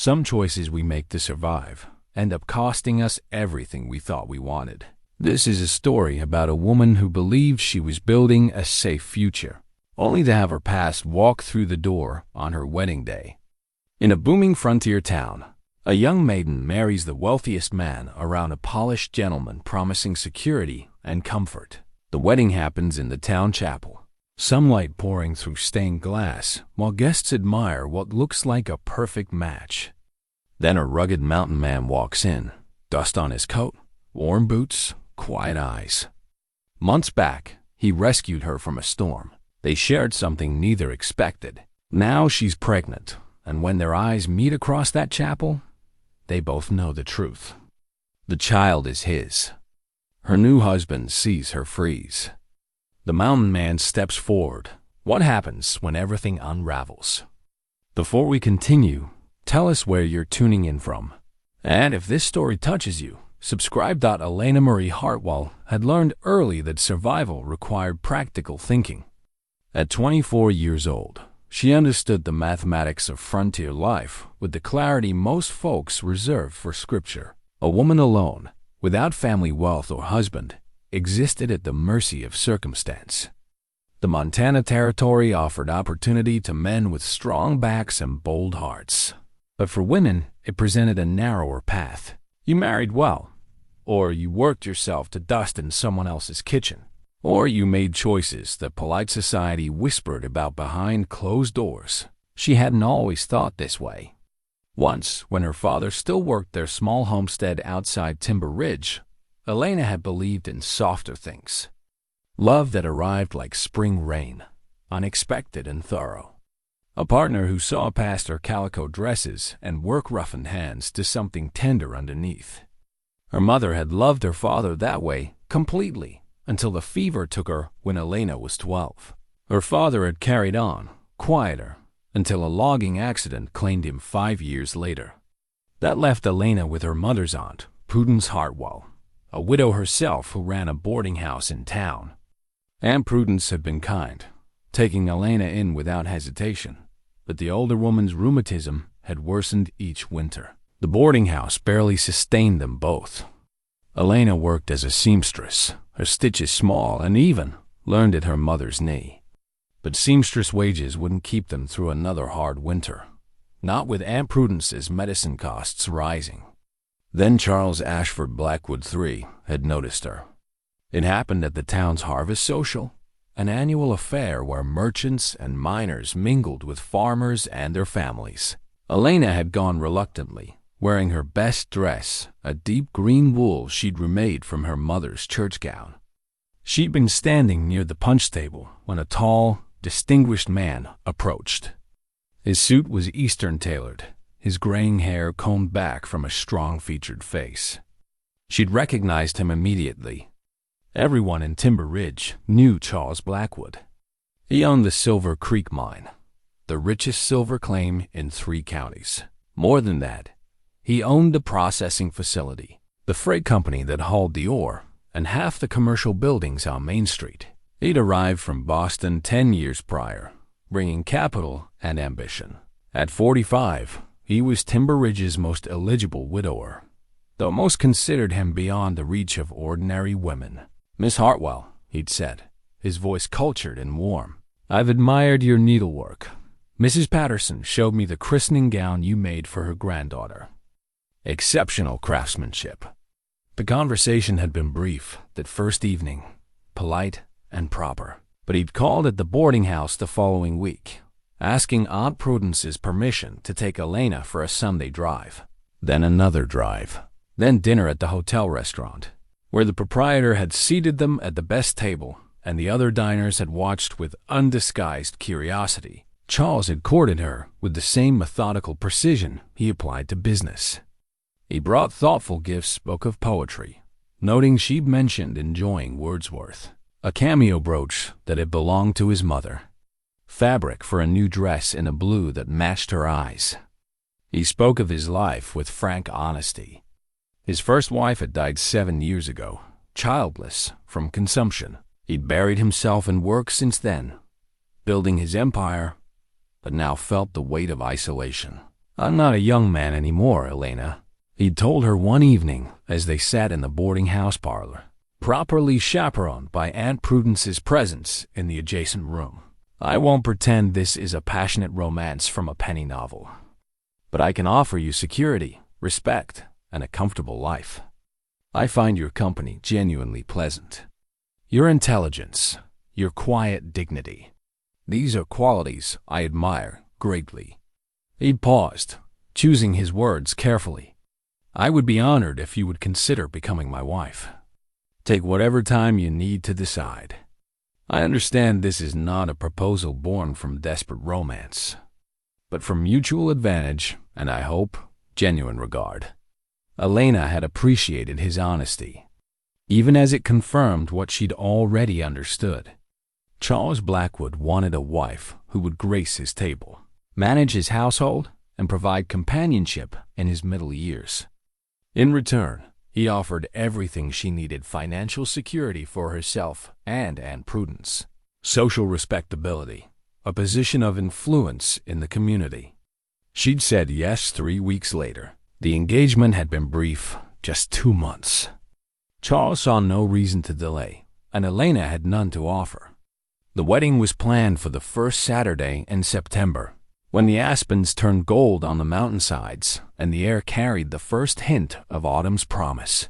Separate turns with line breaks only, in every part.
Some choices we make to survive end up costing us everything we thought we wanted. This is a story about a woman who believed she was building a safe future, only to have her past walk through the door on her wedding day. In a booming frontier town, a young maiden marries the wealthiest man around a polished gentleman promising security and comfort. The wedding happens in the town chapel, sunlight pouring through stained glass while guests admire what looks like a perfect match. Then a rugged mountain man walks in, dust on his coat, warm boots, quiet eyes. Months back, he rescued her from a storm. They shared something neither expected. Now she's pregnant, and when their eyes meet across that chapel, they both know the truth. The child is his. Her new husband sees her freeze. The mountain man steps forward. What happens when everything unravels? Before we continue, tell us where you're tuning in from. And if this story touches you, subscribe. Elena Marie Hartwell had learned early that survival required practical thinking. At 24 years old, she understood the mathematics of frontier life with the clarity most folks reserve for scripture. A woman alone, without family wealth or husband, existed at the mercy of circumstance. The Montana Territory offered opportunity to men with strong backs and bold hearts. But for women, it presented a narrower path. You married well, or you worked yourself to dust in someone else's kitchen, or you made choices that polite society whispered about behind closed doors. She hadn't always thought this way. Once, when her father still worked their small homestead outside Timber Ridge, Elena had believed in softer things. Love that arrived like spring rain, unexpected and thorough. A partner who saw past her calico dresses and work-roughened hands to something tender underneath. Her mother had loved her father that way completely until the fever took her when Elena was 12. Her father had carried on, quieter, until a logging accident claimed him 5 years later. That left Elena with her mother's aunt, Prudence Hartwell, a widow herself who ran a boarding house in town. Aunt Prudence had been kind, taking Elena in without hesitation, but the older woman's rheumatism had worsened each winter. The boarding house barely sustained them both. Elena worked as a seamstress, her stitches small, and even learned at her mother's knee. But seamstress wages wouldn't keep them through another hard winter, not with Aunt Prudence's medicine costs rising. Then Charles Ashford Blackwood III had noticed her. It happened at the town's harvest social, an annual affair where merchants and miners mingled with farmers and their families. Elena had gone reluctantly, wearing her best dress, a deep green wool she'd remade from her mother's church gown. She'd been standing near the punch table when a tall, distinguished man approached. His suit was Eastern-tailored, his graying hair combed back from a strong-featured face. She'd recognized him immediately. Everyone in Timber Ridge knew Charles Blackwood. He owned the Silver Creek mine, the richest silver claim in 3 counties. More than that, he owned the processing facility, the freight company that hauled the ore, and half the commercial buildings on Main Street. He'd arrived from Boston 10 years prior, bringing capital and ambition. At 45, he was Timber Ridge's most eligible widower, though most considered him beyond the reach of ordinary women. "Miss Hartwell," he'd said, his voice cultured and warm, "I've admired your needlework. Mrs. Patterson showed me the christening gown you made for her granddaughter. Exceptional craftsmanship." The conversation had been brief that first evening, polite and proper, but he'd called at the boarding house the following week, asking Aunt Prudence's permission to take Elena for a Sunday drive. Then another drive. Then dinner at the hotel restaurant, where the proprietor had seated them at the best table and the other diners had watched with undisguised curiosity. Charles had courted her with the same methodical precision he applied to business. He brought thoughtful gifts, book of poetry, noting she'd mentioned enjoying Wordsworth, a cameo brooch that had belonged to his mother, fabric for a new dress in a blue that matched her eyes. He spoke of his life with frank honesty. His first wife had died 7 years ago, childless from consumption. He'd buried himself in work since then, building his empire, but now felt the weight of isolation. "I'm not a young man anymore, Elena," he'd told her one evening as they sat in the boarding house parlor, properly chaperoned by Aunt Prudence's presence in the adjacent room. "I won't pretend this is a passionate romance from a penny novel, but I can offer you security, respect, and a comfortable life. I find your company genuinely pleasant. Your intelligence, your quiet dignity. These are qualities I admire greatly." He'd paused, choosing his words carefully. "I would be honored if you would consider becoming my wife. Take whatever time you need to decide. I understand this is not a proposal born from desperate romance, but from mutual advantage and, I hope, genuine regard." Elena had appreciated his honesty, even as it confirmed what she'd already understood. Charles Blackwood wanted a wife who would grace his table, manage his household, and provide companionship in his middle years. In return, he offered everything she needed: financial security for herself and Aunt Prudence, social respectability, a position of influence in the community. She'd said yes 3 weeks later. The engagement had been brief, just 2 months. Charles saw no reason to delay, and Elena had none to offer. The wedding was planned for the first Saturday in September, when the aspens turned gold on the mountainsides and the air carried the first hint of autumn's promise.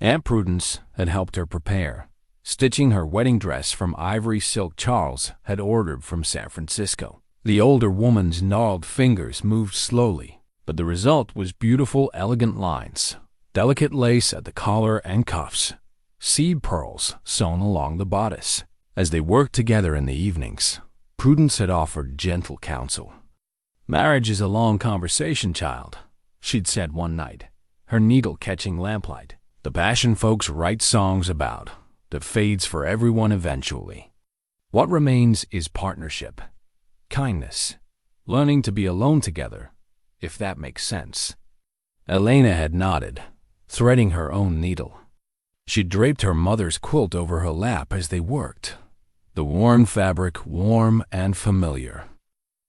Aunt Prudence had helped her prepare, stitching her wedding dress from ivory silk Charles had ordered from San Francisco. The older woman's gnarled fingers moved slowly, but the result was beautiful, elegant lines, delicate lace at the collar and cuffs, seed pearls sewn along the bodice. As they worked together in the evenings, Prudence had offered gentle counsel. "Marriage is a long conversation, child," she'd said one night, her needle catching lamplight. "The passion folks write songs about that fades for everyone eventually. What remains is partnership, kindness, learning to be alone together, if that makes sense." Elena had nodded, threading her own needle. She draped her mother's quilt over her lap as they worked, the worn fabric warm and familiar.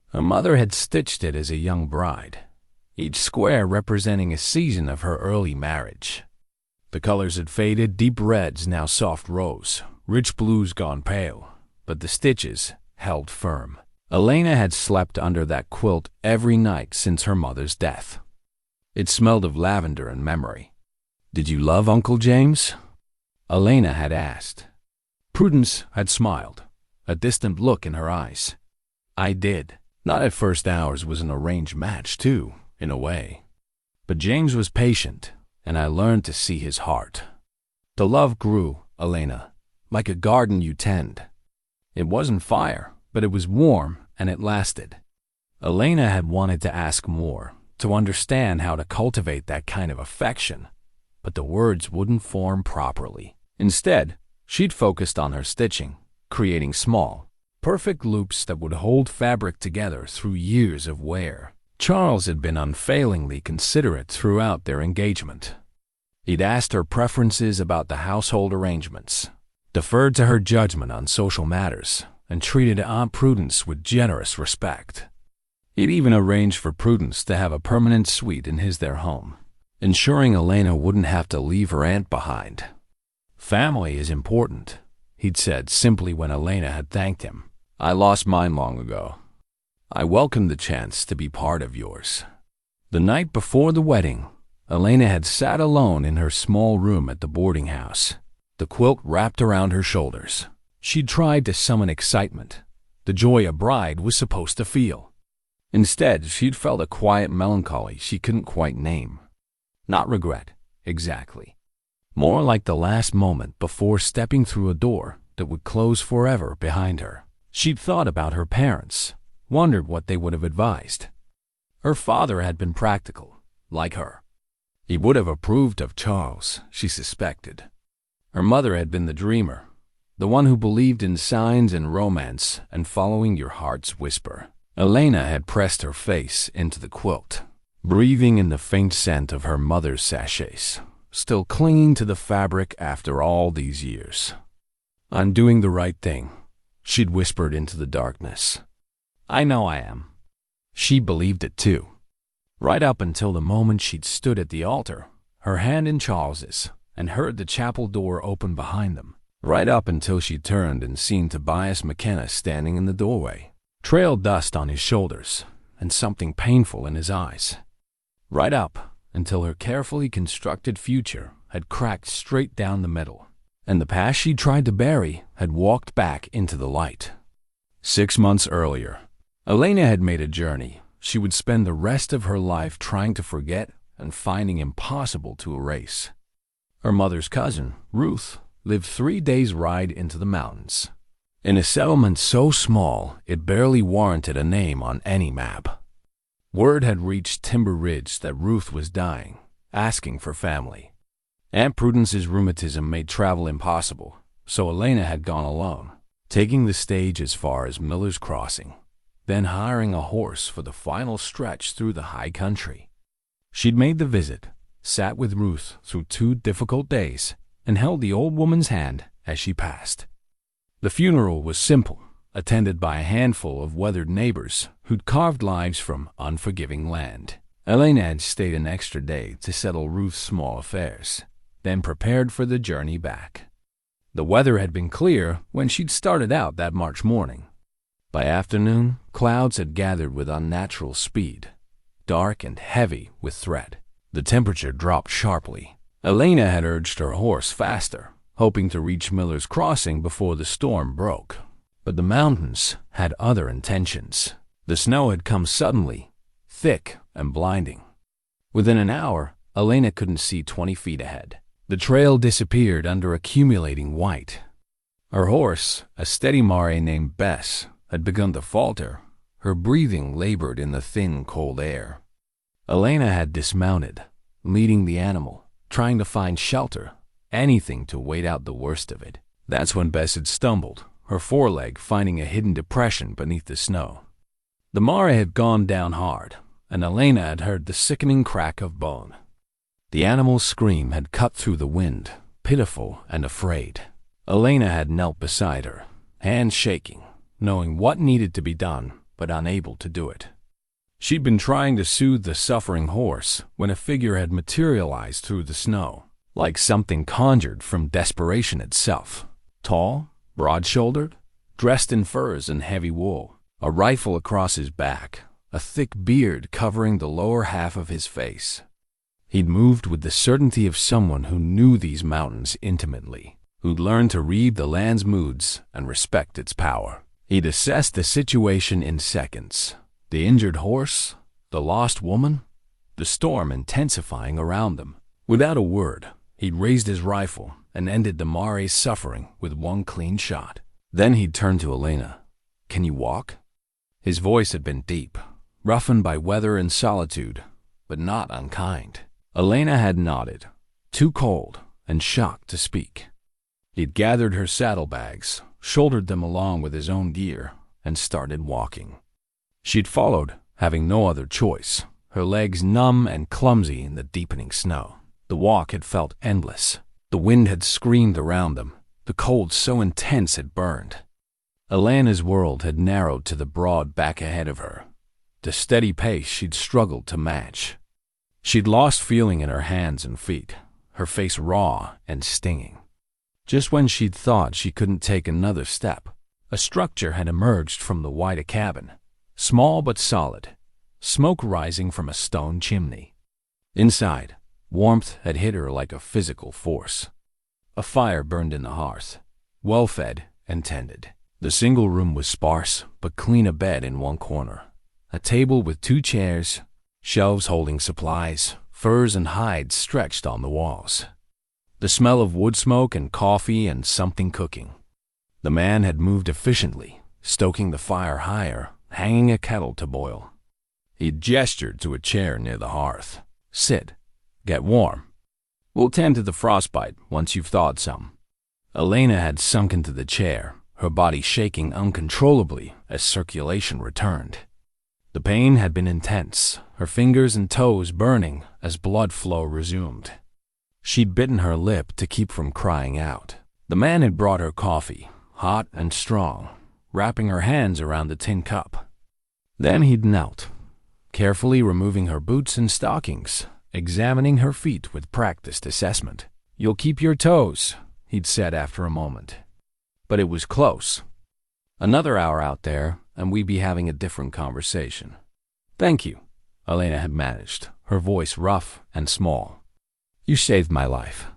Her mother had stitched it as a young bride, each square representing a season of her early marriage. The colors had faded, deep reds now soft rose, rich blues gone pale, but the stitches held firm. Elena had slept under that quilt every night since her mother's death. It smelled of lavender and memory. "Did you love Uncle James?" Elena had asked. Prudence had smiled, a distant look in her eyes. "I did. Not at first. Ours was an arranged match, too, in a way. But James was patient, and I learned to see his heart. The love grew, Elena, like a garden you tend. It wasn't fire, but it was warm, and it lasted." Elena had wanted to ask more, to understand how to cultivate that kind of affection, but the words wouldn't form properly. Instead, she'd focused on her stitching, creating small, perfect loops that would hold fabric together through years of wear. Charles had been unfailingly considerate throughout their engagement. He'd asked her preferences about the household arrangements, deferred to her judgment on social matters, and treated Aunt Prudence with generous respect. He'd even arranged for Prudence to have a permanent suite in their home, ensuring Elena wouldn't have to leave her aunt behind. "Family is important," he'd said simply when Elena had thanked him. "I lost mine long ago. I welcome the chance to be part of yours." The night before the wedding, Elena had sat alone in her small room at the boarding house, the quilt wrapped around her shoulders. She'd tried to summon excitement, the joy a bride was supposed to feel. Instead, she'd felt a quiet melancholy she couldn't quite name. Not regret, exactly. More like the last moment before stepping through a door that would close forever behind her. She'd thought about her parents, wondered what they would have advised. Her father had been practical, like her. He would have approved of Charles, she suspected. Her mother had been the dreamer, the one who believed in signs and romance and following your heart's whisper. Elena had pressed her face into the quilt, breathing in the faint scent of her mother's sachets, still clinging to the fabric after all these years. "I'm doing the right thing," she'd whispered into the darkness. "I know I am." She believed it too. right up until the moment she'd stood at the altar, her hand in Charles's, and heard the chapel door open behind them. Right up until she turned and seen Tobias McKenna standing in the doorway, trail dust on his shoulders and something painful in his eyes. Right up until her carefully constructed future had cracked straight down the middle, and the past she tried to bury had walked back into the light. 6 months earlier, Elena had made a journey she would spend the rest of her life trying to forget and finding impossible to erase. Her mother's cousin, Ruth, lived 3 days' ride into the mountains, in a settlement so small it barely warranted a name on any map. Word had reached Timber Ridge that Ruth was dying, asking for family. Aunt Prudence's rheumatism made travel impossible, so Elena had gone alone, taking the stage as far as Miller's Crossing, then hiring a horse for the final stretch through the high country. She'd made the visit, sat with Ruth through 2 difficult days, and held the old woman's hand as she passed. The funeral was simple, attended by a handful of weathered neighbors who'd carved lives from unforgiving land. Elena had stayed an extra day to settle Ruth's small affairs, then prepared for the journey back. The weather had been clear when she'd started out that March morning. By afternoon, clouds had gathered with unnatural speed, dark and heavy with threat. The temperature dropped sharply. Elena had urged her horse faster, hoping to reach Miller's Crossing before the storm broke. But the mountains had other intentions. The snow had come suddenly, thick and blinding. Within an hour, Elena couldn't see 20 feet ahead. The trail disappeared under accumulating white. Her horse, a steady mare named Bess, had begun to falter. Her breathing labored in the thin, cold air. Elena had dismounted, leading the animal, trying to find shelter, anything to wait out the worst of it. That's when Bess had stumbled, her foreleg finding a hidden depression beneath the snow. The mare had gone down hard, and Elena had heard the sickening crack of bone. The animal's scream had cut through the wind, pitiful and afraid. Elena had knelt beside her, hands shaking, knowing what needed to be done, but unable to do it. She'd been trying to soothe the suffering horse when a figure had materialized through the snow, like something conjured from desperation itself. Tall, broad-shouldered, dressed in furs and heavy wool, a rifle across his back, a thick beard covering the lower half of his face. He'd moved with the certainty of someone who knew these mountains intimately, who'd learned to read the land's moods and respect its power. He'd assessed the situation in seconds. The injured horse, the lost woman, the storm intensifying around them. Without a word, he'd raised his rifle and ended the mare's suffering with one clean shot. Then he'd turned to Elena. "Can you walk?" His voice had been deep, roughened by weather and solitude, but not unkind. Elena had nodded, too cold and shocked to speak. He'd gathered her saddlebags, shouldered them along with his own gear, and started walking. She'd followed, having no other choice, her legs numb and clumsy in the deepening snow. The walk had felt endless. The wind had screamed around them. The cold so intense it burned. Elena's world had narrowed to the broad back ahead of her, the steady pace she'd struggled to match. She'd lost feeling in her hands and feet, her face raw and stinging. Just when she'd thought she couldn't take another step, a structure had emerged from the white cabin, small but solid, smoke rising from a stone chimney. Inside, warmth had hit her like a physical force. A fire burned in the hearth, well-fed and tended. The single room was sparse but clean, a bed in one corner, a table with 2 chairs, shelves holding supplies, furs and hides stretched on the walls. The smell of wood smoke and coffee and something cooking. The man had moved efficiently, stoking the fire higher, hanging a kettle to boil. He'd gestured to a chair near the hearth. "Sit. Get warm. We'll tend to the frostbite once you've thawed some." Elena had sunk into the chair, her body shaking uncontrollably as circulation returned. The pain had been intense, her fingers and toes burning as blood flow resumed. She'd bitten her lip to keep from crying out. The man had brought her coffee, hot and strong, wrapping her hands around the tin cup. Then he'd knelt, carefully removing her boots and stockings, examining her feet with practiced assessment. "You'll keep your toes," he'd said after a moment. But it was close. Another hour out there, and we'd be having a different conversation. "Thank you," Elena had managed, her voice rough and small. "You saved my life."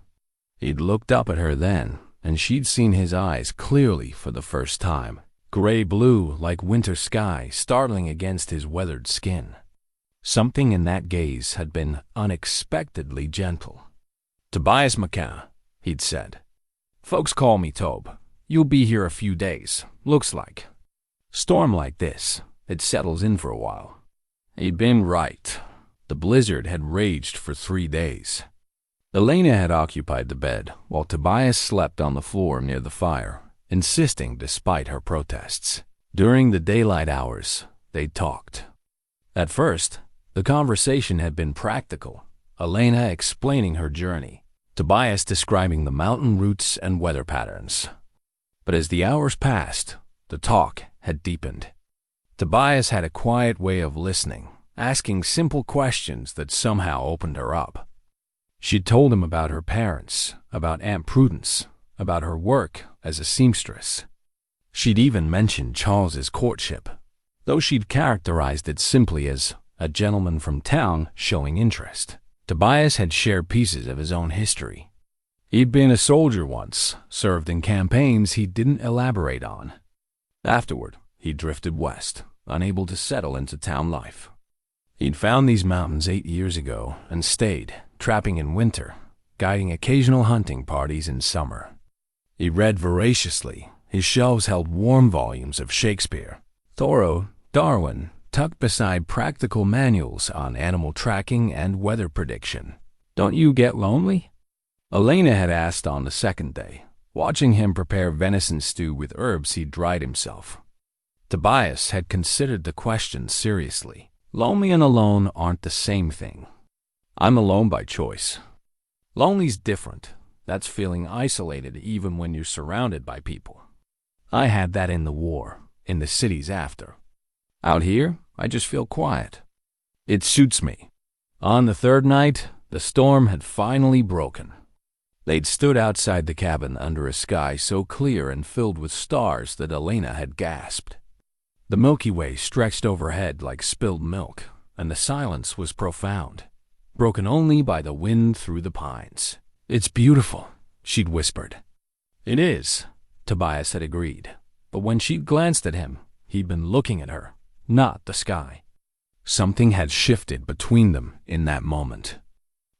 He'd looked up at her then, and she'd seen his eyes clearly for the first time. Gray-blue like winter sky, startling against his weathered skin. Something in that gaze had been unexpectedly gentle. "Tobias McKenna," he'd said. "Folks call me Tobe. You'll be here a few days, looks like. Storm like this, it settles in for a while." He'd been right. The blizzard had raged for 3 days. Elena had occupied the bed, while Tobias slept on the floor near the fire, insisting despite her protests. During the daylight hours, they talked. At first, the conversation had been practical, Elena explaining her journey, Tobias describing the mountain routes and weather patterns. But as the hours passed, the talk had deepened. Tobias had a quiet way of listening, asking simple questions that somehow opened her up. She'd told him about her parents, about Aunt Prudence, about her work as a seamstress. She'd even mentioned Charles's courtship, though she'd characterized it simply as a gentleman from town showing interest. Tobias had shared pieces of his own history. He'd been a soldier once, served in campaigns he didn't elaborate on. Afterward, he drifted west, unable to settle into town life. He'd found these mountains 8 years ago and stayed, trapping in winter, guiding occasional hunting parties in summer. He read voraciously. His shelves held warm volumes of Shakespeare, Thoreau, Darwin, tucked beside practical manuals on animal tracking and weather prediction. "Don't you get lonely?" Elena had asked on the second day, watching him prepare venison stew with herbs he'd dried himself. Tobias had considered the question seriously. Lonely and alone aren't the same thing. "I'm alone by choice." Lonely's different. That's feeling isolated even when you're surrounded by people. I had that in the war, in the cities after. Out here, I just feel quiet. It suits me. On the third night, the storm had finally broken. They'd stood outside the cabin under a sky so clear and filled with stars that Elena had gasped. The Milky Way stretched overhead like spilled milk, and the silence was profound, broken only by the wind through the pines. "It's beautiful," she'd whispered. "It is," Tobias had agreed, but when she'd glanced at him, he'd been looking at her, not the sky. Something had shifted between them in that moment.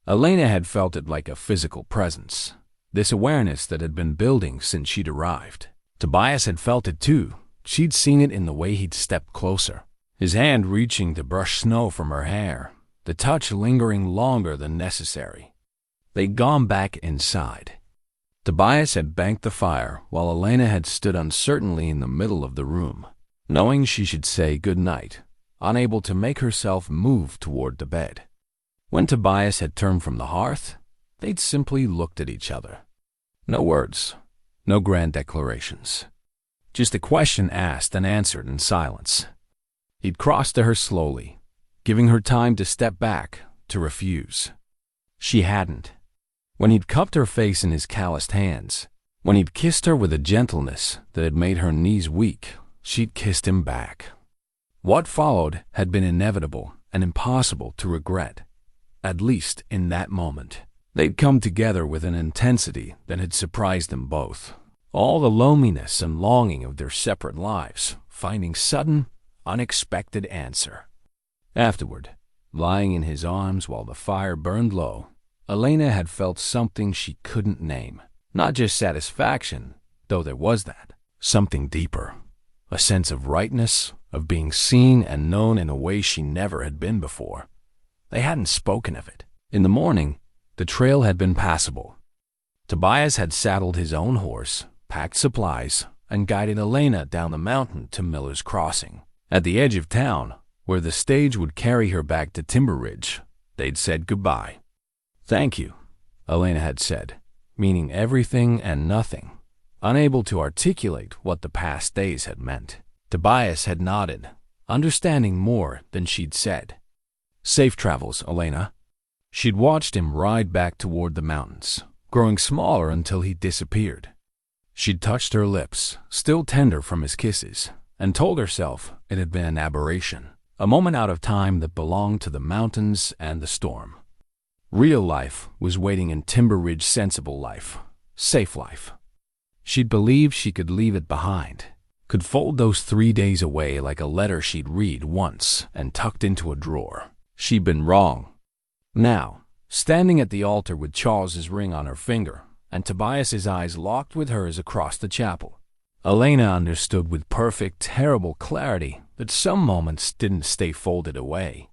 Elena had felt it like a physical presence, this awareness that had been building since she'd arrived. Tobias had felt it too. She'd seen it in the way he'd stepped closer, his hand reaching to brush snow from her hair, the touch lingering longer than necessary. They'd gone back inside. Tobias had banked the fire while Elena had stood uncertainly in the middle of the room, knowing she should say good night, unable to make herself move toward the bed. When Tobias had turned from the hearth, they'd simply looked at each other. No words, no grand declarations. Just a question asked and answered in silence. He'd crossed to her slowly, giving her time to step back, to refuse. She hadn't. When he'd cupped her face in his calloused hands, when he'd kissed her with a gentleness that had made her knees weak, she'd kissed him back. What followed had been inevitable and impossible to regret, at least in that moment. They'd come together with an intensity that had surprised them both. All the loneliness and longing of their separate lives, finding sudden, unexpected answer. Afterward, lying in his arms while the fire burned low, Elena had felt something she couldn't name. Not just satisfaction, though there was that. Something deeper. A sense of rightness, of being seen and known in a way she never had been before. They hadn't spoken of it. In the morning, the trail had been passable. Tobias had saddled his own horse, packed supplies, and guided Elena down the mountain to Miller's Crossing. At the edge of town, where the stage would carry her back to Timber Ridge, they'd said goodbye. "Thank you," Elena had said, meaning everything and nothing, unable to articulate what the past days had meant. Tobias had nodded, understanding more than she'd said. Safe travels, Elena. She'd watched him ride back toward the mountains, growing smaller until he disappeared. She'd touched her lips, still tender from his kisses, and told herself it had been an aberration, a moment out of time that belonged to the mountains and the storm. Real life was waiting in Timber Ridge, sensible life, safe life. She'd believed she could leave it behind, could fold those 3 days away like a letter she'd read once and tucked into a drawer. She'd been wrong. Now, standing at the altar with Charles's ring on her finger and Tobias's eyes locked with hers across the chapel, Elena understood with perfect, terrible clarity that some moments didn't stay folded away.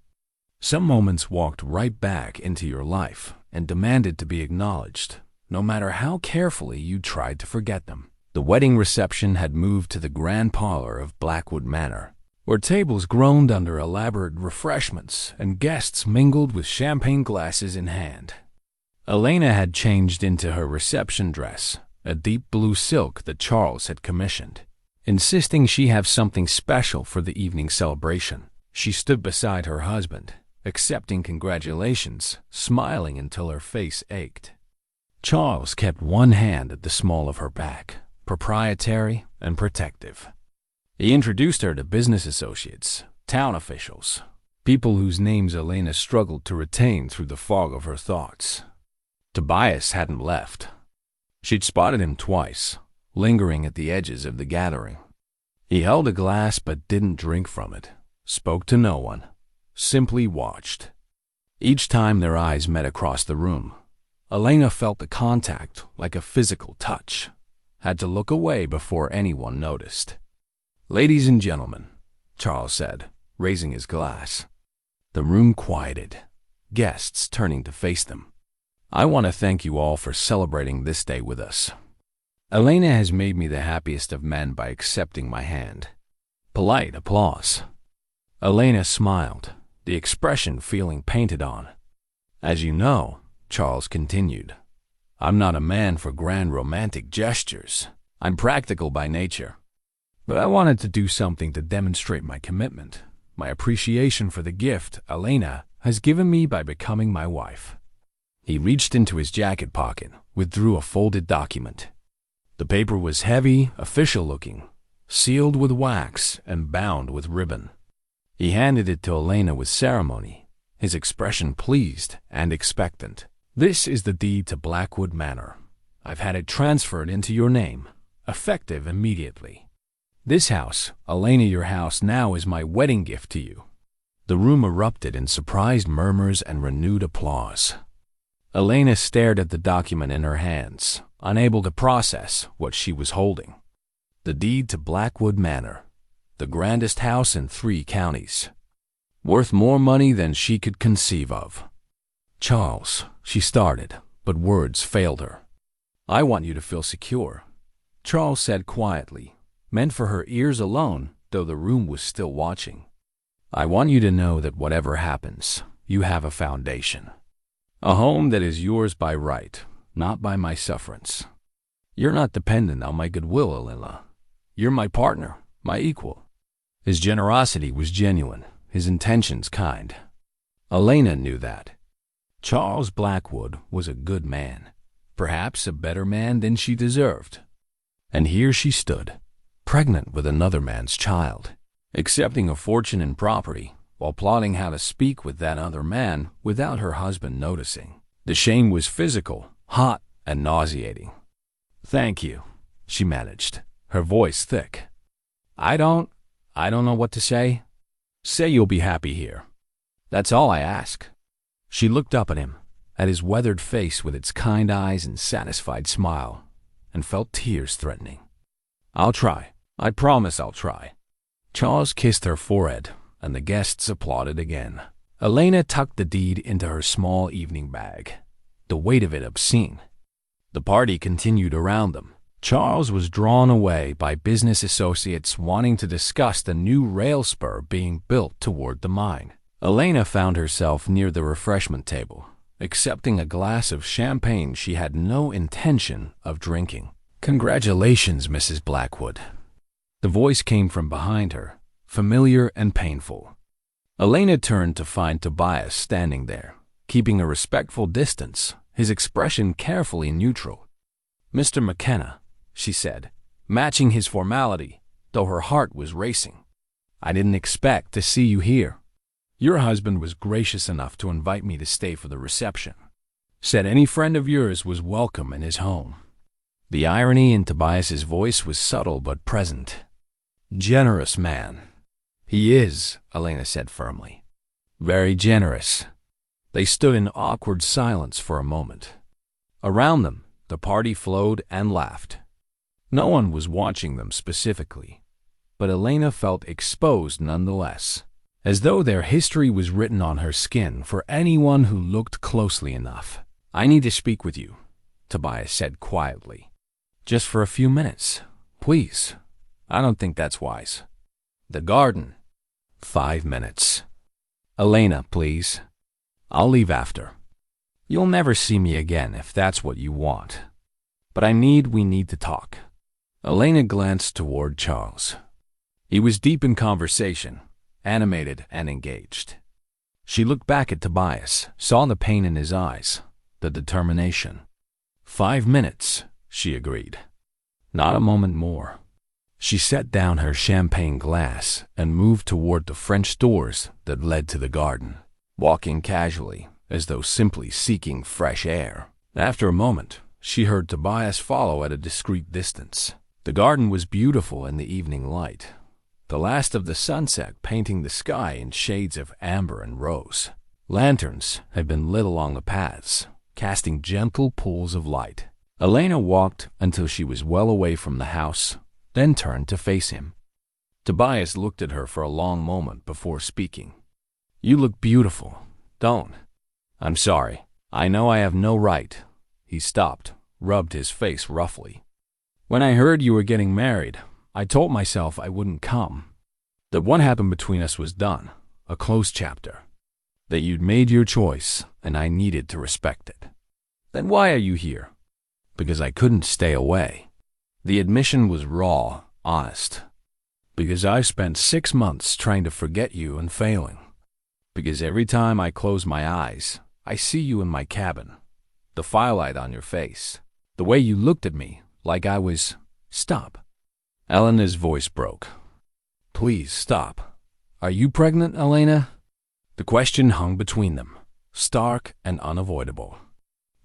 Some moments walked right back into your life and demanded to be acknowledged, no matter how carefully you tried to forget them. The wedding reception had moved to the grand parlor of Blackwood Manor, where tables groaned under elaborate refreshments and guests mingled with champagne glasses in hand. Elena had changed into her reception dress, a deep blue silk that Charles had commissioned, insisting she have something special for the evening celebration. She stood beside her husband, accepting congratulations, smiling until her face ached. Charles kept one hand at the small of her back, proprietary and protective. He introduced her to business associates, town officials, people whose names Elena struggled to retain through the fog of her thoughts. Tobias hadn't left. She'd spotted him twice, lingering at the edges of the gathering. He held a glass but didn't drink from it, spoke to no one, simply watched. Each time their eyes met across the room, Elena felt the contact like a physical touch, had to look away before anyone noticed. "Ladies and gentlemen," Charles said, raising his glass. The room quieted, guests turning to face them. "I want to thank you all for celebrating this day with us. Elena has made me the happiest of men by accepting my hand." Polite applause. Elena smiled, the expression feeling painted on. "As you know," Charles continued, "I'm not a man for grand romantic gestures. I'm practical by nature. But I wanted to do something to demonstrate my commitment, my appreciation for the gift Elena has given me by becoming my wife." He reached into his jacket pocket, withdrew a folded document. The paper was heavy, official-looking, sealed with wax and bound with ribbon. He handed it to Elena with ceremony, his expression pleased and expectant. "This is the deed to Blackwood Manor. I've had it transferred into your name, effective immediately. This house, Elena, your house now, is my wedding gift to you." The room erupted in surprised murmurs and renewed applause. Elena stared at the document in her hands, unable to process what she was holding. The deed to Blackwood Manor, the grandest house in 3 counties, worth more money than she could conceive of. "Charles," she started, but words failed her. "I want you to feel secure," Charles said quietly, meant for her ears alone, though the room was still watching. "I want you to know that whatever happens, you have a foundation. A home that is yours by right, not by my sufferance. You're not dependent on my goodwill, Elena. You're my partner, my equal." His generosity was genuine, his intentions kind. Elena knew that. Charles Blackwood was a good man, perhaps a better man than she deserved. And here she stood, pregnant with another man's child, accepting a fortune in property, while plotting how to speak with that other man without her husband noticing. The shame was physical, hot, and nauseating. "Thank you," she managed, her voice thick. I don't know what to say. Say you'll be happy here. That's all I ask." She looked up at him, at his weathered face with its kind eyes and satisfied smile, and felt tears threatening. "I'll try. I promise I'll try." Charles kissed her forehead, and the guests applauded again. Elena tucked the deed into her small evening bag, the weight of it obscene. The party continued around them. Charles was drawn away by business associates wanting to discuss the new rail spur being built toward the mine. Elena found herself near the refreshment table, accepting a glass of champagne she had no intention of drinking. "Congratulations, Mrs. Blackwood." The voice came from behind her, familiar and painful. Elena turned to find Tobias standing there, keeping a respectful distance, his expression carefully neutral. "Mr. McKenna," she said, matching his formality, though her heart was racing. "I didn't expect to see you here. Your husband was gracious enough to invite me to stay for the reception. Said any friend of yours was welcome in his home." The irony in Tobias's voice was subtle but present. "Generous man." "He is," Elena said firmly. "Very generous." They stood in awkward silence for a moment. Around them, the party flowed and laughed. No one was watching them specifically, but Elena felt exposed nonetheless, as though their history was written on her skin for anyone who looked closely enough. "I need to speak with you," Tobias said quietly. "Just for a few minutes, please." "I don't think that's wise." "The garden." 5 minutes. "Elena, please. I'll leave after. You'll never see me again if that's what you want. But we need to talk." Elena glanced toward Charles. He was deep in conversation, animated and engaged. She looked back at Tobias, saw the pain in his eyes, the determination. 5 minutes, she agreed. Not a moment more. She set down her champagne glass and moved toward the French doors that led to the garden, walking casually, as though simply seeking fresh air. After a moment, she heard Tobias follow at a discreet distance. The garden was beautiful in the evening light, the last of the sunset painting the sky in shades of amber and rose. Lanterns had been lit along the paths, casting gentle pools of light. Elena walked until she was well away from the house, then turned to face him. Tobias looked at her for a long moment before speaking. "You look beautiful. Don't." "I'm sorry. I know I have no right." He stopped, rubbed his face roughly. "When I heard you were getting married, I told myself I wouldn't come. That what happened between us was done, a closed chapter. That you'd made your choice, and I needed to respect it. Then why are you here?" "Because I couldn't stay away." The admission was raw, honest. "Because I've spent 6 months trying to forget you and failing. Because every time I close my eyes, I see you in my cabin. The firelight on your face. The way you looked at me, like I was—" "Stop." Elena's voice broke. "Please stop. Are you pregnant, Elena?" The question hung between them, stark and unavoidable.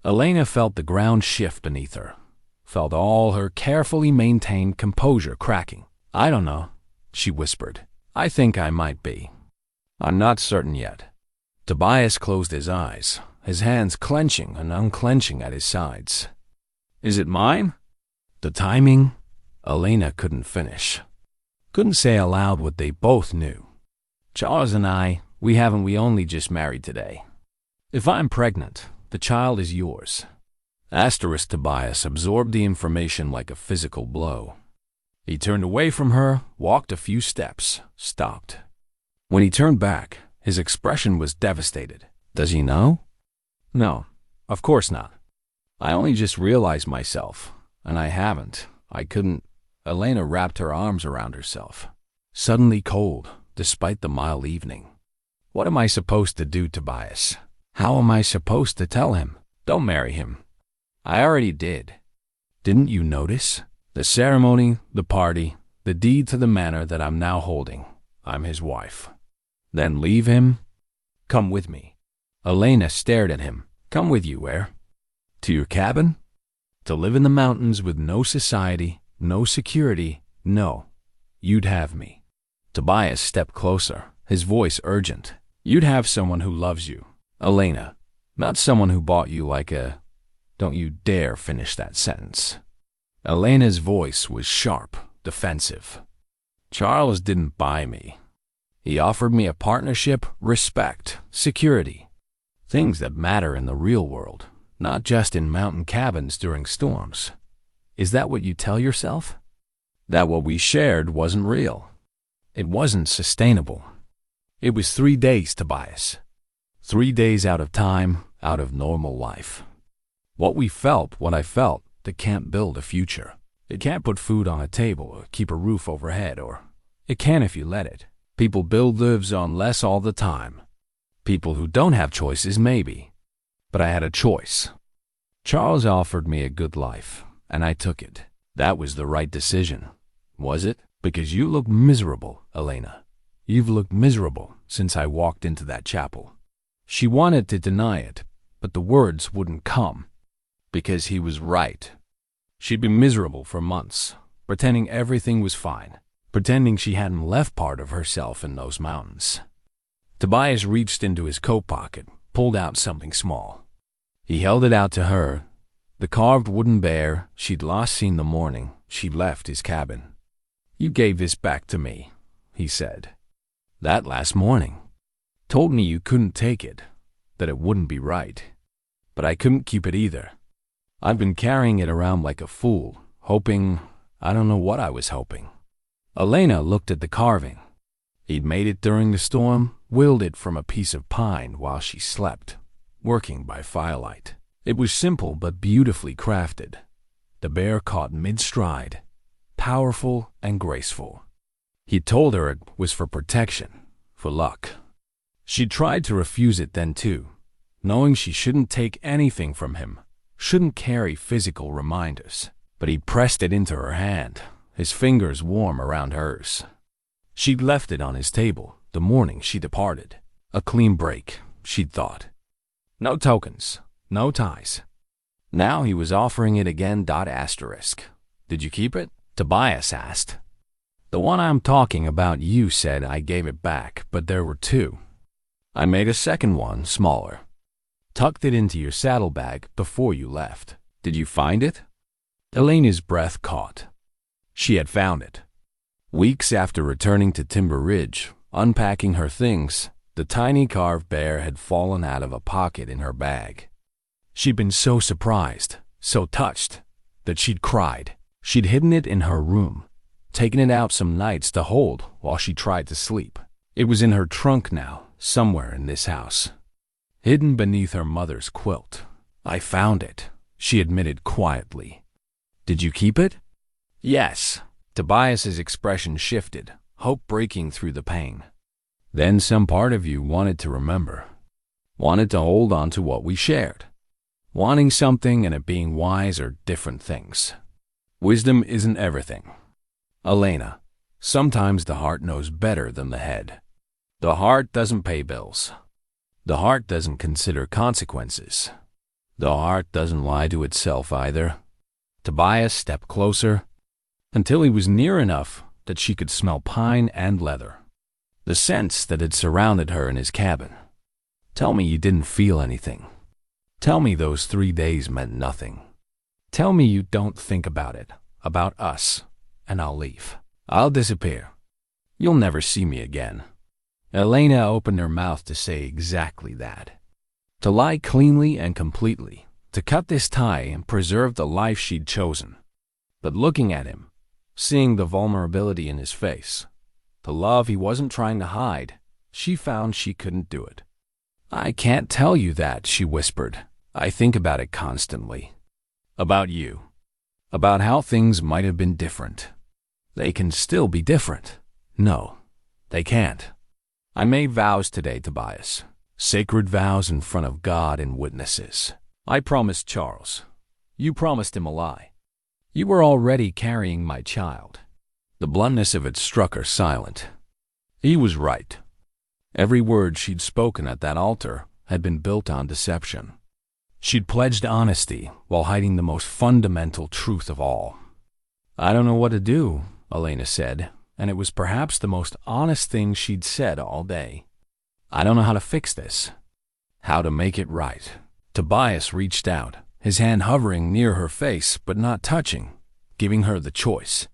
Elena felt the ground shift beneath her, felt all her carefully maintained composure cracking. "I don't know," she whispered. "I think I might be. I'm not certain yet." Tobias closed his eyes, his hands clenching and unclenching at his sides. "Is it mine?" "The timing?" Elena couldn't finish. Couldn't say aloud what they both knew. "Charles and we only just married today. If I'm pregnant, the child is yours." Asterisk Tobias absorbed the information like a physical blow. He turned away from her, walked a few steps, stopped. When he turned back, his expression was devastated. "Does he know?" "No, of course not. I only just realized myself, and I couldn't." Elena wrapped her arms around herself, suddenly cold, despite the mild evening. "What am I supposed to do, Tobias? How am I supposed to tell him? Don't marry him." "I already did." "Didn't you notice? The ceremony, the party, the deed to the manor that I'm now holding. I'm his wife. Then leave him? Come with me." Elena stared at him. "Come with you where? To your cabin? To live in the mountains with no society, no security? No. You'd have me." Tobias stepped closer, his voice urgent. "You'd have someone who loves you, Elena, not someone who bought you like a—" "Don't you dare finish that sentence." Elena's voice was sharp, defensive. "Charles didn't buy me. He offered me a partnership, respect, security. Things that matter in the real world, not just in mountain cabins during storms. Is that what you tell yourself? That what we shared wasn't real? It wasn't sustainable. It was 3 days, Tobias. 3 days out of time, out of normal life. What I felt, that can't build a future. It can't put food on a table or keep a roof overhead, or it can if you let it. People build lives on less all the time. People who don't have choices, maybe. But I had a choice. Charles offered me a good life, and I took it. That was the right decision. Was it? Because you look miserable, Elena. You've looked miserable since I walked into that chapel. She wanted to deny it, but the words wouldn't come. Because he was right. She'd been miserable for months, pretending everything was fine, pretending she hadn't left part of herself in those mountains. Tobias reached into his coat pocket, pulled out something small. He held it out to her, the carved wooden bear she'd last seen the morning she'd left his cabin. "You gave this back to me," he said. "That last morning. Told me you couldn't take it, that it wouldn't be right. But I couldn't keep it either. I've been carrying it around like a fool, hoping, I don't know what I was hoping." Elena looked at the carving. He'd made it during the storm, willed it from a piece of pine while she slept, working by firelight. It was simple but beautifully crafted. The bear caught mid-stride, powerful and graceful. He told her it was for protection, for luck. She tried to refuse it then too, knowing she shouldn't take anything from him, shouldn't carry physical reminders. But he pressed it into her hand, his fingers warm around hers. She'd left it on his table the morning she departed. A clean break, she'd thought. No tokens, no ties. Now he was offering it again. Did you keep it? Tobias asked. The one I'm talking about, you said I gave it back, but there were two. I made a second one, smaller. Tucked it into your saddlebag before you left. Did you find it? Elena's breath caught. She had found it. Weeks after returning to Timber Ridge, unpacking her things, the tiny carved bear had fallen out of a pocket in her bag. She'd been so surprised, so touched, that she'd cried. She'd hidden it in her room, taken it out some nights to hold while she tried to sleep. It was in her trunk now, somewhere in this house, hidden beneath her mother's quilt. I found it, she admitted quietly. Did you keep it? Yes. Tobias's expression shifted, hope breaking through the pain. Then some part of you wanted to remember, wanted to hold on to what we shared, wanting something and it being wise or different things. Wisdom isn't everything. Elena, sometimes the heart knows better than the head. The heart doesn't pay bills. The heart doesn't consider consequences. The heart doesn't lie to itself either. Tobias stepped closer, until he was near enough that she could smell pine and leather, the scents that had surrounded her in his cabin. Tell me you didn't feel anything. Tell me those 3 days meant nothing. Tell me you don't think about it, about us, and I'll leave. I'll disappear. You'll never see me again. Elena opened her mouth to say exactly that. To lie cleanly and completely, to cut this tie and preserve the life she'd chosen. But looking at him, seeing the vulnerability in his face, the love he wasn't trying to hide, she found she couldn't do it. I can't tell you that, she whispered. I think about it constantly. About you. About how things might have been different. They can still be different. No, they can't. I made vows today, Tobias. Sacred vows in front of God and witnesses. I promised Charles. You promised him a lie. You were already carrying my child. The bluntness of it struck her silent. He was right. Every word she'd spoken at that altar had been built on deception. She'd pledged honesty while hiding the most fundamental truth of all. I don't know what to do, Elena said, and it was perhaps the most honest thing she'd said all day. I don't know how to fix this, how to make it right. Tobias reached out, his hand hovering near her face but not touching, giving her the choice.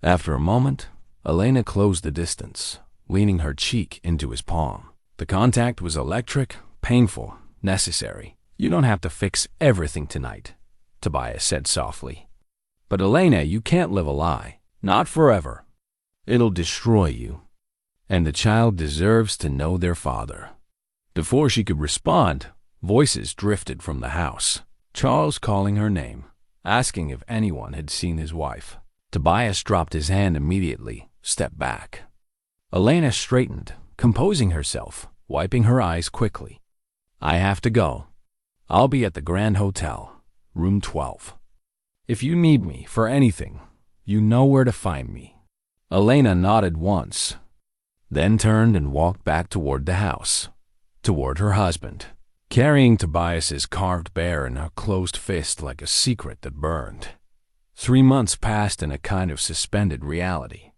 After a moment, Elena closed the distance, leaning her cheek into his palm. The contact was electric, painful, necessary. You don't have to fix everything tonight, Tobias said softly. But Elena, you can't live a lie. Not forever. It'll destroy you. And the child deserves to know their father. Before she could respond, voices drifted from the house. Charles calling her name, asking if anyone had seen his wife. Tobias dropped his hand immediately, stepped back. Elena straightened, composing herself, wiping her eyes quickly. I have to go. I'll be at the Grand Hotel, room 12. If you need me for anything, you know where to find me. Elena nodded once, then turned and walked back toward the house, toward her husband, carrying Tobias's carved bear in her closed fist like a secret that burned. 3 months passed in a kind of suspended reality.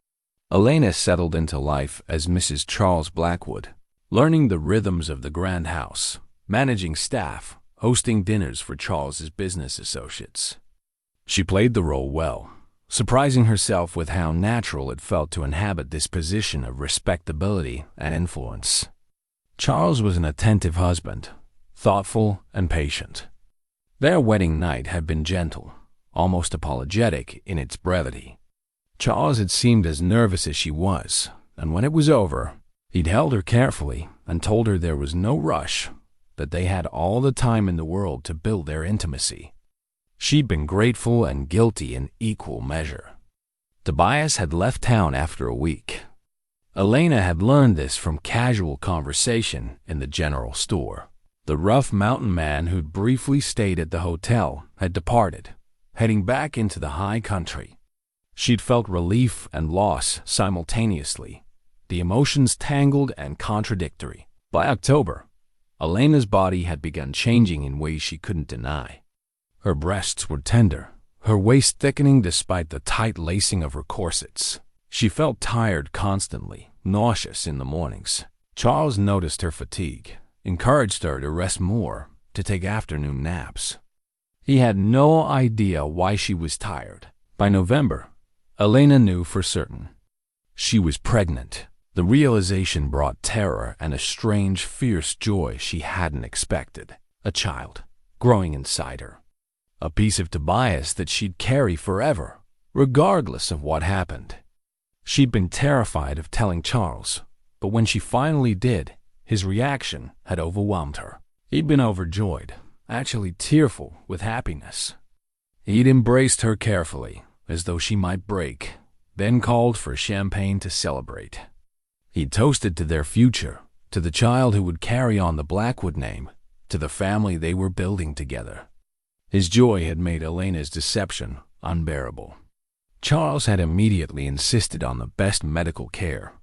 Elena settled into life as Mrs. Charles Blackwood, learning the rhythms of the grand house, managing staff, hosting dinners for Charles's business associates. She played the role well, surprising herself with how natural it felt to inhabit this position of respectability and influence. Charles was an attentive husband, thoughtful and patient. Their wedding night had been gentle, almost apologetic in its brevity. Charles had seemed as nervous as she was, and when it was over, he'd held her carefully and told her there was no rush, that they had all the time in the world to build their intimacy. She'd been grateful and guilty in equal measure. Tobias had left town after a week. Elena had learned this from casual conversation in the general store. The rough mountain man who'd briefly stayed at the hotel had departed, heading back into the high country. She'd felt relief and loss simultaneously, the emotions tangled and contradictory. By October, Elena's body had begun changing in ways she couldn't deny. Her breasts were tender, her waist thickening despite the tight lacing of her corsets. She felt tired constantly, nauseous in the mornings. Charles noticed her fatigue, encouraged her to rest more, to take afternoon naps. He had no idea why she was tired. By November, Elena knew for certain. She was pregnant. The realization brought terror and a strange, fierce joy she hadn't expected. A child, growing inside her. A piece of Tobias that she'd carry forever, regardless of what happened. She'd been terrified of telling Charles, but when she finally did, his reaction had overwhelmed her. He'd been overjoyed, actually tearful with happiness. He'd embraced her carefully, as though she might break, then called for champagne to celebrate. He toasted to their future, to the child who would carry on the Blackwood name, to the family they were building together. His joy had made Elena's deception unbearable. Charles had immediately insisted on the best medical care.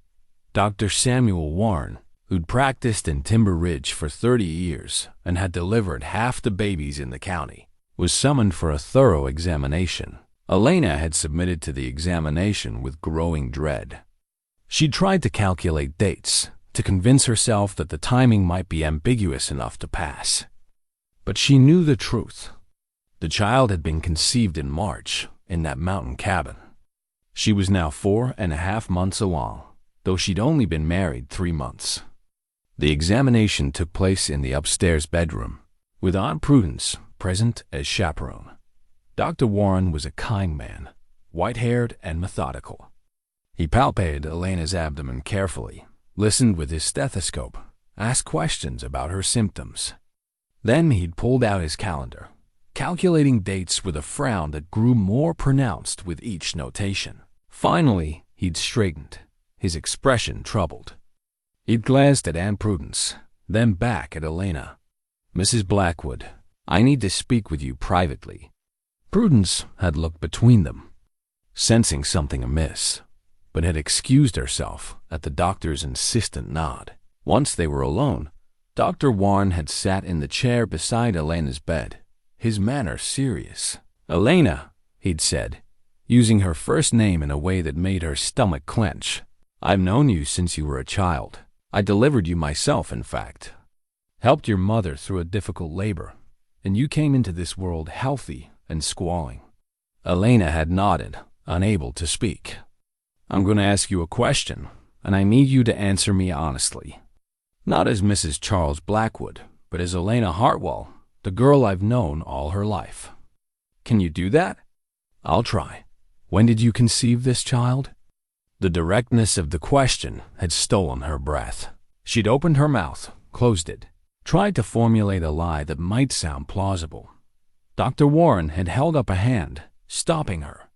Dr. Samuel Warren, who'd practiced in Timber Ridge for 30 years and had delivered half the babies in the county, was summoned for a thorough examination. Elena had submitted to the examination with growing dread. She tried to calculate dates, to convince herself that the timing might be ambiguous enough to pass. But she knew the truth. The child had been conceived in March, in that mountain cabin. She was now 4.5 months along, though she'd only been married 3 months. The examination took place in the upstairs bedroom, with Aunt Prudence present as chaperone. Dr. Warren was a kind man, white-haired and methodical. He palpated Elena's abdomen carefully, listened with his stethoscope, asked questions about her symptoms. Then he'd pulled out his calendar, calculating dates with a frown that grew more pronounced with each notation. Finally, he'd straightened, his expression troubled. He'd glanced at Aunt Prudence, then back at Elena. Mrs. Blackwood, I need to speak with you privately. Prudence had looked between them, sensing something amiss, but had excused herself at the doctor's insistent nod. Once they were alone, Dr. Warren had sat in the chair beside Elena's bed, his manner serious. Elena, he'd said, using her first name in a way that made her stomach clench. I've known you since you were a child. I delivered you myself, in fact. Helped your mother through a difficult labor, and you came into this world healthy and squalling. Elena had nodded, unable to speak. I'm going to ask you a question, and I need you to answer me honestly. Not as Mrs. Charles Blackwood, but as Elena Hartwell, the girl I've known all her life. Can you do that? I'll try. When did you conceive this child? The directness of the question had stolen her breath. She'd opened her mouth, closed it, tried to formulate a lie that might sound plausible. Dr. Warren had held up a hand, stopping her.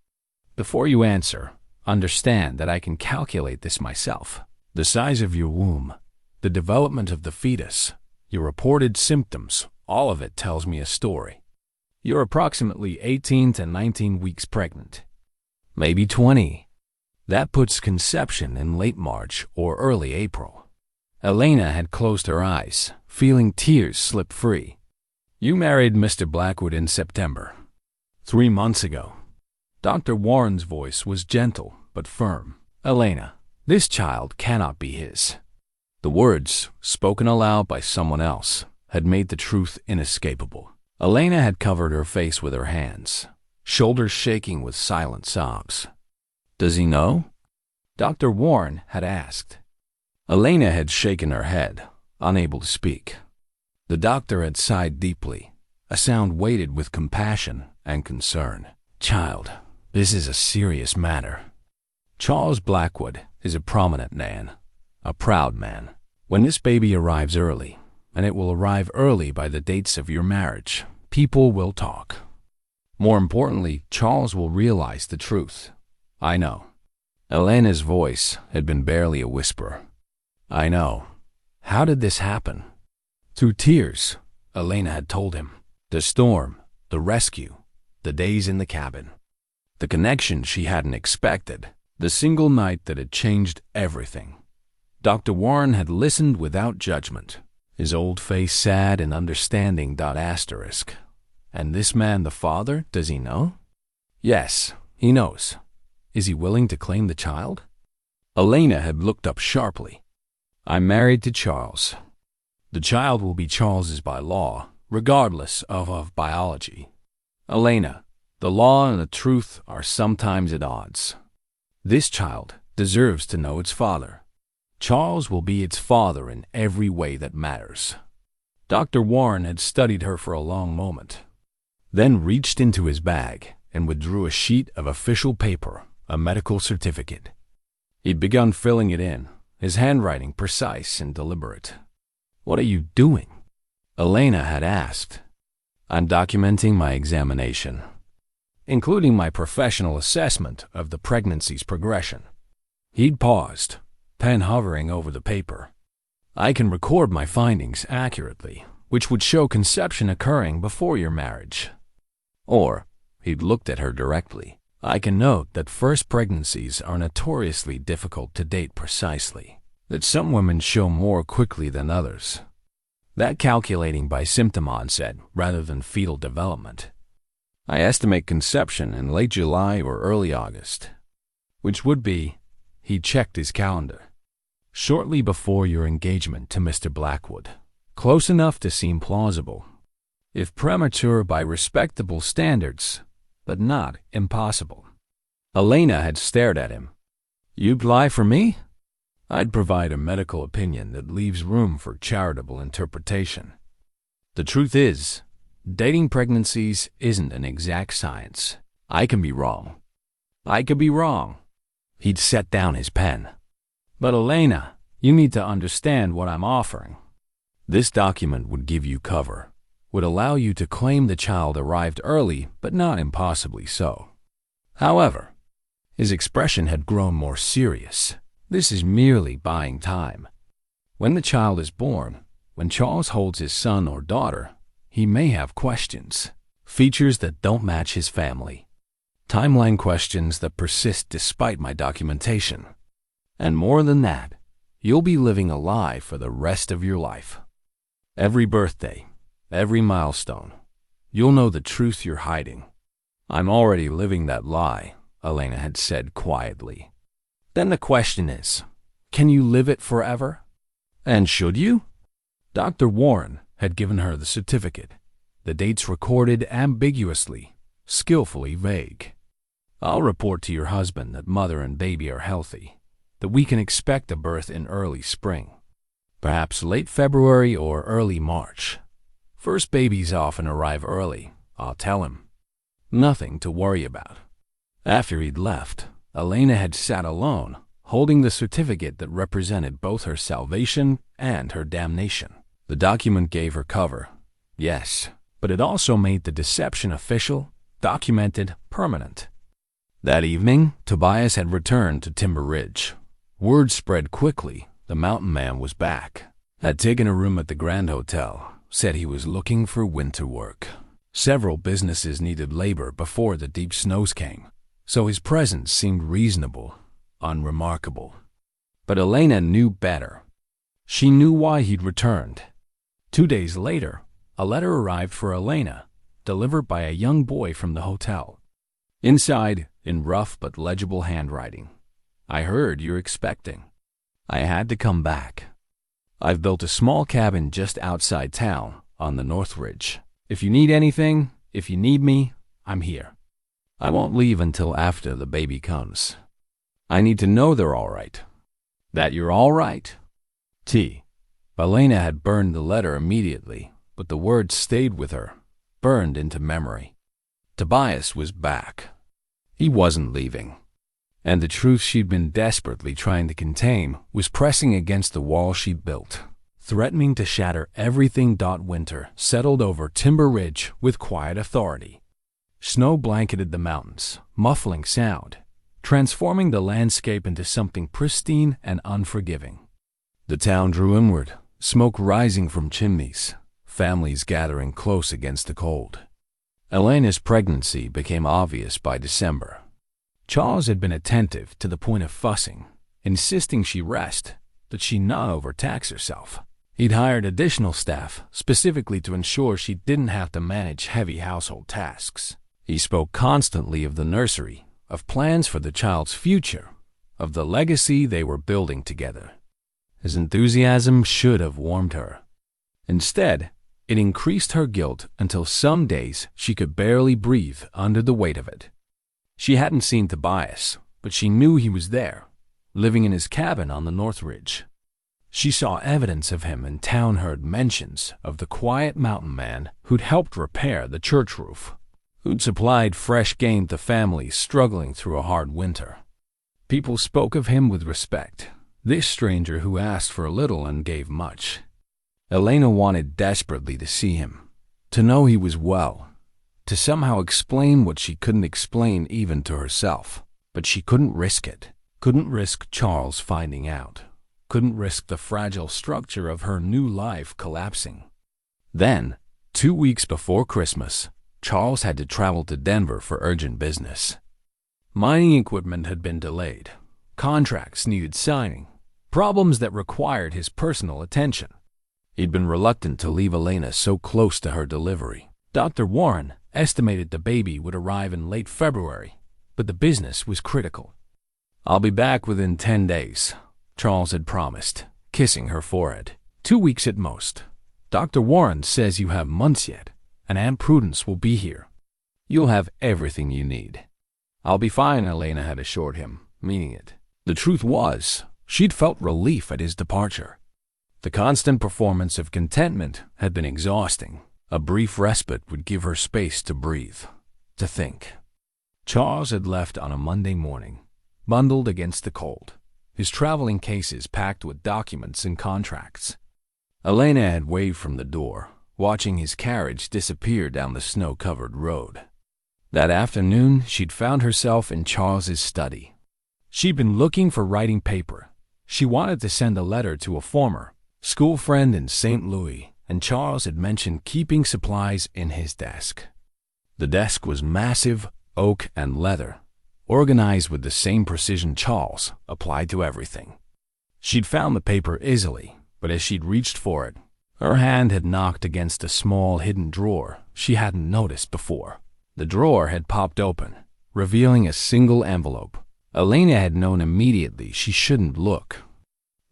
Before you answer, understand that I can calculate this myself. The size of your womb, the development of the fetus, your reported symptoms, all of it tells me a story. You're approximately 18 to 19 weeks pregnant, maybe 20. That puts conception in late March or early April. Elena had closed her eyes, feeling tears slip free. You married Mr. Blackwood in September, 3 months ago. Dr. Warren's voice was gentle but firm. Elena, this child cannot be his. The words, spoken aloud by someone else, had made the truth inescapable. Elena had covered her face with her hands, shoulders shaking with silent sobs. Does he know? Dr. Warren had asked. Elena had shaken her head, unable to speak. The doctor had sighed deeply, a sound weighted with compassion and concern. Child, this is a serious matter. Charles Blackwood is a prominent man, a proud man. When this baby arrives early, and it will arrive early by the dates of your marriage, people will talk. More importantly, Charles will realize the truth. I know. Elena's voice had been barely a whisper. I know. How did this happen? Through tears, Elena had told him. The storm, the rescue, the days in the cabin. The connection she hadn't expected. The single night that had changed everything. Dr. Warren had listened without judgment, his old face sad and understanding. And this man, the father, does he know? Yes, he knows. Is he willing to claim the child? Elena had looked up sharply. I'm married to Charles. The child will be Charles's by law, regardless of biology. Elena, the law and the truth are sometimes at odds. This child deserves to know its father. Charles will be its father in every way that matters. Dr. Warren had studied her for a long moment, then reached into his bag and withdrew a sheet of official paper, a medical certificate. He'd begun filling it in, his handwriting precise and deliberate. What are you doing? Elena had asked. I'm documenting my examination, including my professional assessment of the pregnancy's progression. He'd paused, pen hovering over the paper. I can record my findings accurately, which would show conception occurring before your marriage. Or, he'd looked at her directly, I can note that first pregnancies are notoriously difficult to date precisely, that some women show more quickly than others. That calculating by symptom onset rather than fetal development. I estimate conception in late July or early August, which would be, he checked his calendar, shortly before your engagement to Mr. Blackwood. Close enough to seem plausible, if premature by respectable standards, but not impossible. Elena had stared at him. You'd lie for me? I'd provide a medical opinion that leaves room for charitable interpretation. The truth is, dating pregnancies isn't an exact science. I can be wrong. I could be wrong. He'd set down his pen. But Elena, you need to understand what I'm offering. This document would give you cover, would allow you to claim the child arrived early, but not impossibly so. However, his expression had grown more serious. This is merely buying time. When the child is born, when Charles holds his son or daughter, he may have questions, features that don't match his family, timeline questions that persist despite my documentation. And more than that, you'll be living a lie for the rest of your life. Every birthday, every milestone, you'll know the truth you're hiding. I'm already living that lie, Elena had said quietly. Then the question is, can you live it forever? And should you? Dr. Warren had given her the certificate, the dates recorded ambiguously, skillfully vague. I'll report to your husband that mother and baby are healthy, that we can expect a birth in early spring, perhaps late February or early March. First babies often arrive early, I'll tell him. Nothing to worry about. After he'd left, Elena had sat alone, holding the certificate that represented both her salvation and her damnation. The document gave her cover, yes, but it also made the deception official, documented, permanent. That evening, Tobias had returned to Timber Ridge. Word spread quickly. The mountain man was back. Had taken a room at the Grand Hotel. Said he was looking for winter work. Several businesses needed labor before the deep snows came, so his presence seemed reasonable, unremarkable. But Elena knew better. She knew why he'd returned. 2 days later, a letter arrived for Elena, delivered by a young boy from the hotel. Inside, in rough but legible handwriting, "I heard you're expecting. I had to come back. I've built a small cabin just outside town on the North Ridge. If you need anything, if you need me, I'm here. I won't leave until after the baby comes. I need to know they're all right. That you're all right." T. Elena had burned the letter immediately, but the words stayed with her, burned into memory. Tobias was back. He wasn't leaving. And the truth she'd been desperately trying to contain was pressing against the wall she'd built, threatening to shatter everything. Winter settled over Timber Ridge with quiet authority. Snow blanketed the mountains, muffling sound, transforming the landscape into something pristine and unforgiving. The town drew inward, smoke rising from chimneys, families gathering close against the cold. Elena's pregnancy became obvious by December. Charles had been attentive to the point of fussing, insisting she rest, that she not overtax herself. He'd hired additional staff specifically to ensure she didn't have to manage heavy household tasks. He spoke constantly of the nursery, of plans for the child's future, of the legacy they were building together. His enthusiasm should have warmed her. Instead, it increased her guilt until some days she could barely breathe under the weight of it. She hadn't seen Tobias, but she knew he was there, living in his cabin on the North Ridge. She saw evidence of him in town, heard mentions of the quiet mountain man who'd helped repair the church roof, who'd supplied fresh game to families struggling through a hard winter. People spoke of him with respect, this stranger who asked for little and gave much. Elena wanted desperately to see him, to know he was well, to somehow explain what she couldn't explain even to herself. But she couldn't risk it. Couldn't risk Charles finding out. Couldn't risk the fragile structure of her new life collapsing. Then, 2 weeks before Christmas, Charles had to travel to Denver for urgent business. Mining equipment had been delayed. Contracts needed signing. Problems that required his personal attention. He'd been reluctant to leave Elena so close to her delivery. Dr. Warren estimated the baby would arrive in late February, but the business was critical. "I'll be back within 10 days, Charles had promised, kissing her forehead. 2 weeks at most. Dr. Warren says you have months yet, and Aunt Prudence will be here. You'll have everything you need." "I'll be fine," Elena had assured him, meaning it. The truth was, she'd felt relief at his departure. The constant performance of contentment had been exhausting. A brief respite would give her space to breathe, to think. Charles had left on a Monday morning, bundled against the cold, his traveling cases packed with documents and contracts. Elena had waved from the door, watching his carriage disappear down the snow-covered road. That afternoon, she'd found herself in Charles's study. She'd been looking for writing paper. She wanted to send a letter to a former school friend in St. Louis, and Charles had mentioned keeping supplies in his desk. The desk was massive, oak and leather, organized with the same precision Charles applied to everything. She'd found the paper easily, but as she'd reached for it, her hand had knocked against a small hidden drawer she hadn't noticed before. The drawer had popped open, revealing a single envelope. Elena had known immediately she shouldn't look.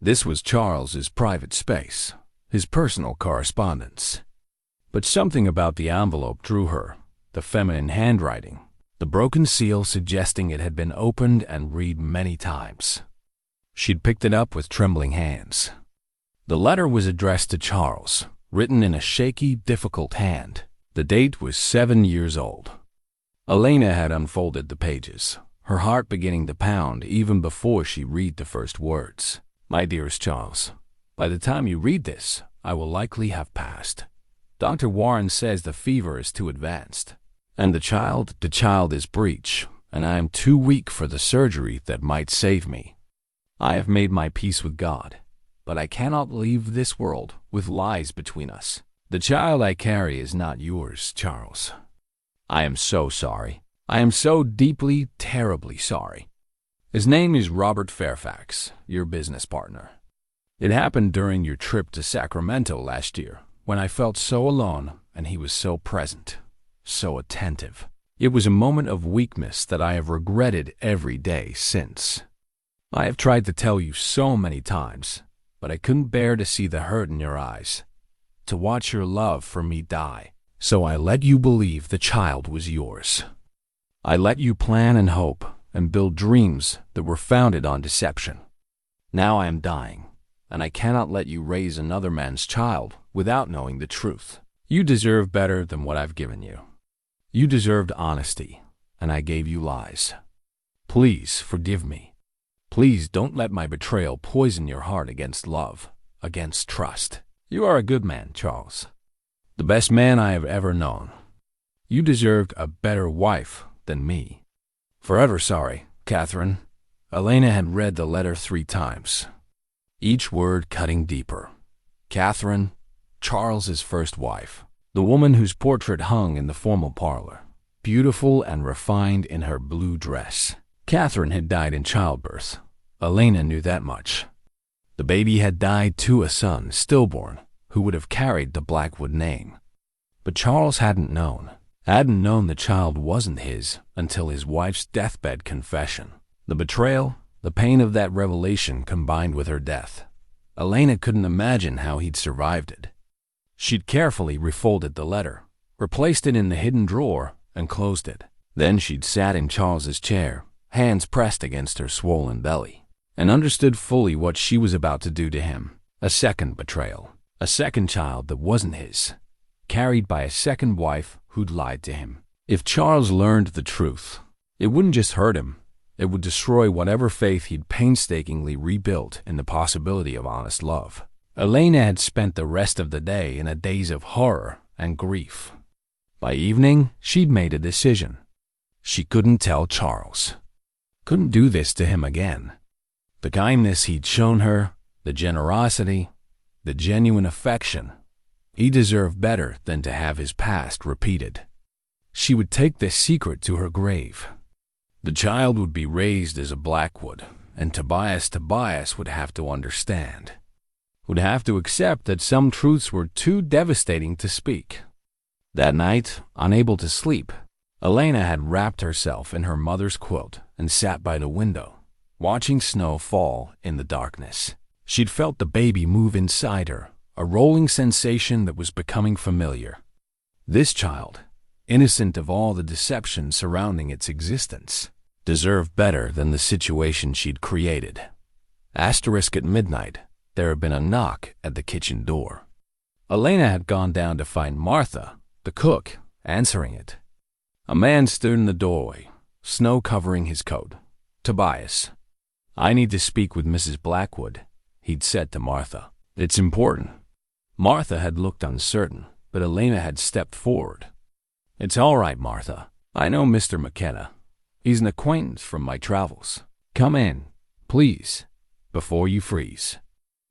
This was Charles's private space, his personal correspondence. But something about the envelope drew her, the feminine handwriting, the broken seal suggesting it had been opened and read many times. She'd picked it up with trembling hands. The letter was addressed to Charles, written in a shaky, difficult hand. The date was 7 years old. Elena had unfolded the pages, her heart beginning to pound even before she read the first words. "My dearest Charles, by the time you read this, I will likely have passed. Dr. Warren says the fever is too advanced, and the child is breech, and I am too weak for the surgery that might save me. I have made my peace with God, but I cannot leave this world with lies between us. The child I carry is not yours, Charles. I am so sorry. I am so deeply, terribly sorry. His name is Robert Fairfax, your business partner. It happened during your trip to Sacramento last year, when I felt so alone and he was so present, so attentive. It was a moment of weakness that I have regretted every day since. I have tried to tell you so many times, but I couldn't bear to see the hurt in your eyes, to watch your love for me die. So I let you believe the child was yours. I let you plan and hope and build dreams that were founded on deception. Now I am dying, and I cannot let you raise another man's child without knowing the truth. You deserve better than what I've given you. You deserved honesty, and I gave you lies. Please forgive me. Please don't let my betrayal poison your heart against love, against trust. You are a good man, Charles. The best man I have ever known. You deserved a better wife than me. Forever sorry, Catherine. Elena had read the letter 3 times, each word cutting deeper. Catherine, Charles's first wife, the woman whose portrait hung in the formal parlor, beautiful and refined in her blue dress. Catherine had died in childbirth. Elena knew that much. The baby had died to a son, stillborn, who would have carried the Blackwood name. But Charles hadn't known the child wasn't his until his wife's deathbed confession. The betrayal, the pain of that revelation combined with her death. Elena couldn't imagine how he'd survived it. She'd carefully refolded the letter, replaced it in the hidden drawer, and closed it. Then she'd sat in Charles's chair, hands pressed against her swollen belly, and understood fully what she was about to do to him. A second betrayal, a second child that wasn't his, carried by a second wife who'd lied to him. If Charles learned the truth, it wouldn't just hurt him, it would destroy whatever faith he'd painstakingly rebuilt in the possibility of honest love. Elena had spent the rest of the day in a daze of horror and grief. By evening, she'd made a decision. She couldn't tell Charles. Couldn't do this to him again. The kindness he'd shown her, the generosity, the genuine affection, he deserved better than to have his past repeated. She would take this secret to her grave. The child would be raised as a Blackwood, and Tobias would have to understand. Would have to accept that some truths were too devastating to speak. That night, unable to sleep, Elena had wrapped herself in her mother's quilt and sat by the window, watching snow fall in the darkness. She'd felt the baby move inside her, a rolling sensation that was becoming familiar. This child, innocent of all the deception surrounding its existence, deserved better than the situation she'd created. Asterisk at midnight, there had been a knock at the kitchen door. Elena had gone down to find Martha, the cook, answering it. A man stood in the doorway, snow covering his coat. Tobias. "I need to speak with Mrs. Blackwood," he'd said to Martha. "It's important." Martha had looked uncertain, but Elena had stepped forward. "It's all right, Martha. I know Mr. McKenna. He's an acquaintance from my travels. Come in, please, before you freeze."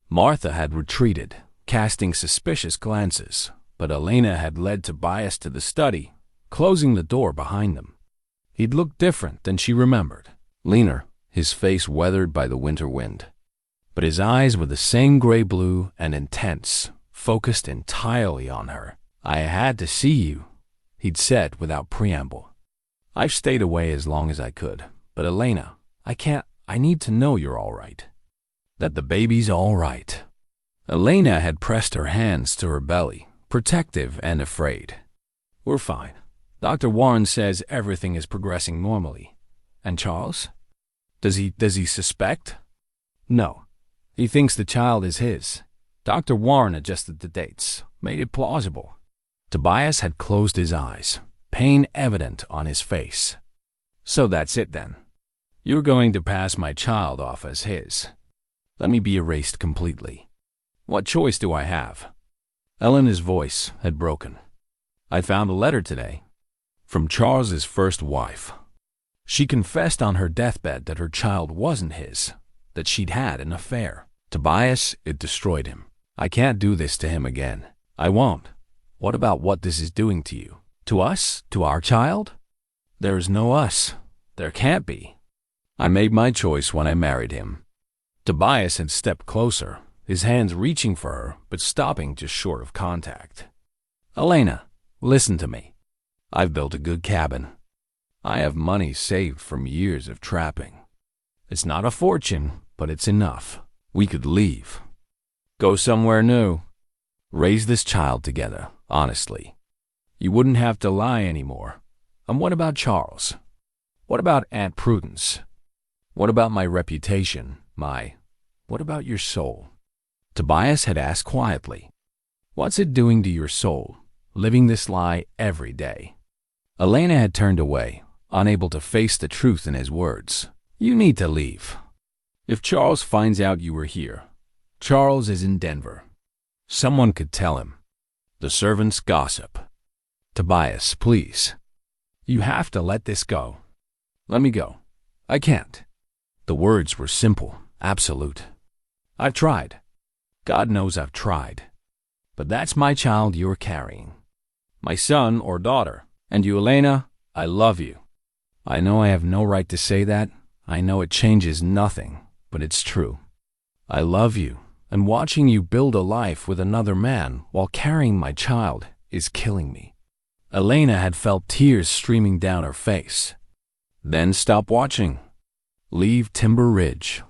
Martha had retreated, casting suspicious glances, but Elena had led Tobias to the study, closing the door behind them. He'd looked different than she remembered. Leaner, his face weathered by the winter wind. But his eyes were the same gray-blue and intense, focused entirely on her. "I had to see you," he'd said without preamble. "I've stayed away as long as I could, but Elena, I need to know you're all right. That the baby's all right." Elena had pressed her hands to her belly, protective and afraid. "We're fine. Dr. Warren says everything is progressing normally. And Charles? Does he suspect?" "No. He thinks the child is his. Dr. Warren adjusted the dates, made it plausible." Tobias had closed his eyes, pain evident on his face. "So that's it then. You're going to pass my child off as his. Let me be erased completely. What choice do I have?" Elena's voice had broken. "I found a letter today from Charles's first wife. She confessed on her deathbed that her child wasn't his, that she'd had an affair. Tobias, it destroyed him. I can't do this to him again. I won't. What about what this is doing to you? To us? To our child? There is no us. There can't be. I made my choice when I married him. Tobias had stepped closer, his hands reaching for her, but stopping just short of contact. Elena, listen to me. I've built a good cabin. I have money saved from years of trapping. It's not a fortune, but it's enough. We could leave. Go somewhere new. Raise this child together, honestly. You wouldn't have to lie anymore. And what about Charles? What about Aunt Prudence? What about my reputation, what about your soul? Tobias had asked quietly. What's it doing to your soul, living this lie every day? Elena had turned away, unable to face the truth in his words. You need to leave. If Charles finds out you were here, Charles is in Denver. Someone could tell him. The servants gossip. Tobias, please. You have to let this go. Let me go. I can't. The words were simple, absolute. I've tried. God knows I've tried. But that's my child you're carrying. My son or daughter. And you, Elena, I love you. I know I have no right to say that. I know it changes nothing, but it's true. I love you, and watching you build a life with another man while carrying my child is killing me. Elena had felt tears streaming down her face. Then stop watching. Leave Timber Ridge.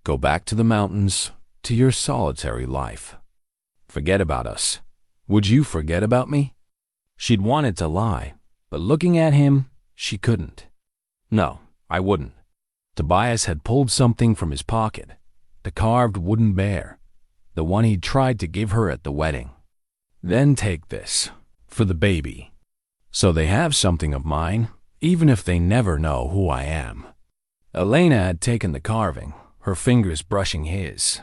Go back to the mountains, to your solitary life. Forget about us. Would you forget about me? She'd wanted to lie, but looking at him, she couldn't. No, I wouldn't. Tobias had pulled something from his pocket, the carved wooden bear, the one he'd tried to give her at the wedding. Then take this, for the baby. So they have something of mine, even if they never know who I am. Elena had taken the carving, her fingers brushing his.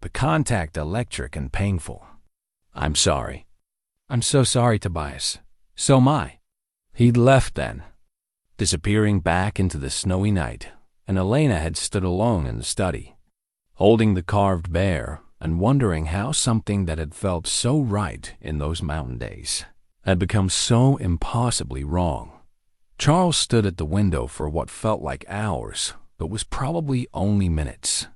The contact electric and painful. I'm sorry. I'm so sorry, Tobias. So am I. He'd left then, disappearing back into the snowy night, and Elena had stood alone in the study, holding the carved bear and wondering how something that had felt so right in those mountain days had become so impossibly wrong. Charles stood at the window for what felt like hours, but was probably only minutes.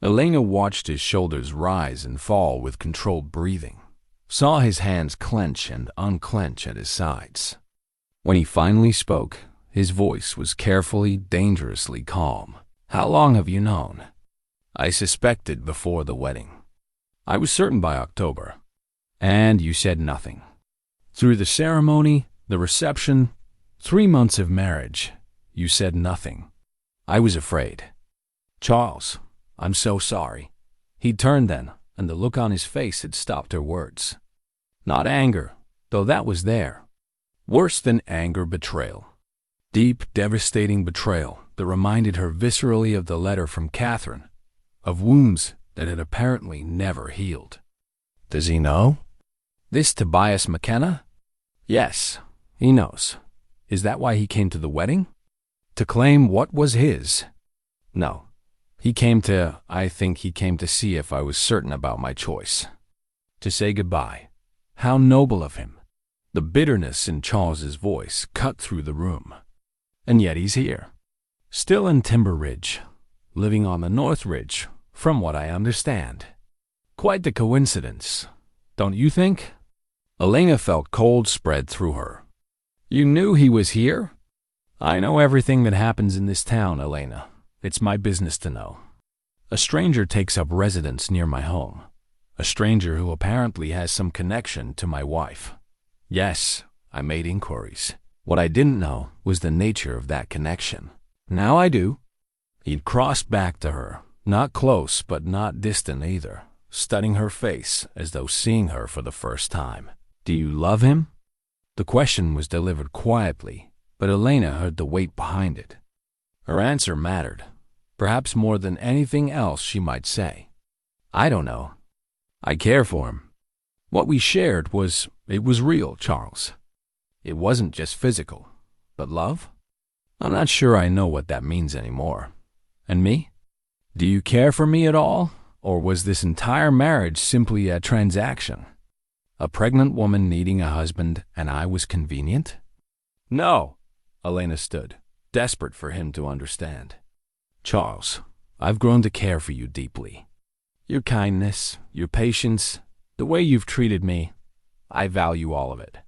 Elena watched his shoulders rise and fall with controlled breathing, saw his hands clench and unclench at his sides. When he finally spoke, his voice was carefully, dangerously calm. How long have you known? I suspected before the wedding. I was certain by October. And you said nothing. Through the ceremony, the reception, 3 months of marriage, you said nothing. I was afraid. Charles, I'm so sorry. He turned then, and the look on his face had stopped her words. Not anger, though that was there. Worse than anger, betrayal. Deep, devastating betrayal that reminded her viscerally of the letter from Catherine, of wounds that had apparently never healed. Does he know? This Tobias McKenna? Yes, he knows. Is that why he came to the wedding? To claim what was his? No. I think he came to see if I was certain about my choice. To say goodbye. How noble of him. The bitterness in Charles's voice cut through the room. And yet he's here. Still in Timber Ridge. Living on the North Ridge, from what I understand. Quite the coincidence, don't you think? Elena felt cold spread through her. You knew he was here? I know everything that happens in this town, Elena. It's my business to know. A stranger takes up residence near my home. A stranger who apparently has some connection to my wife. Yes, I made inquiries. What I didn't know was the nature of that connection. Now I do. He'd crossed back to her, not close but not distant either, studying her face as though seeing her for the first time. Do you love him? The question was delivered quietly, but Elena heard the weight behind it. Her answer mattered, perhaps more than anything else she might say. I don't know. I care for him. What we shared was real, Charles. It wasn't just physical, but love? I'm not sure I know what that means anymore. And me? Do you care for me at all? Or was this entire marriage simply a transaction? A pregnant woman needing a husband, and I was convenient? No, Elena stood, desperate for him to understand. Charles, I've grown to care for you deeply. Your kindness, your patience, the way you've treated me, I value all of it.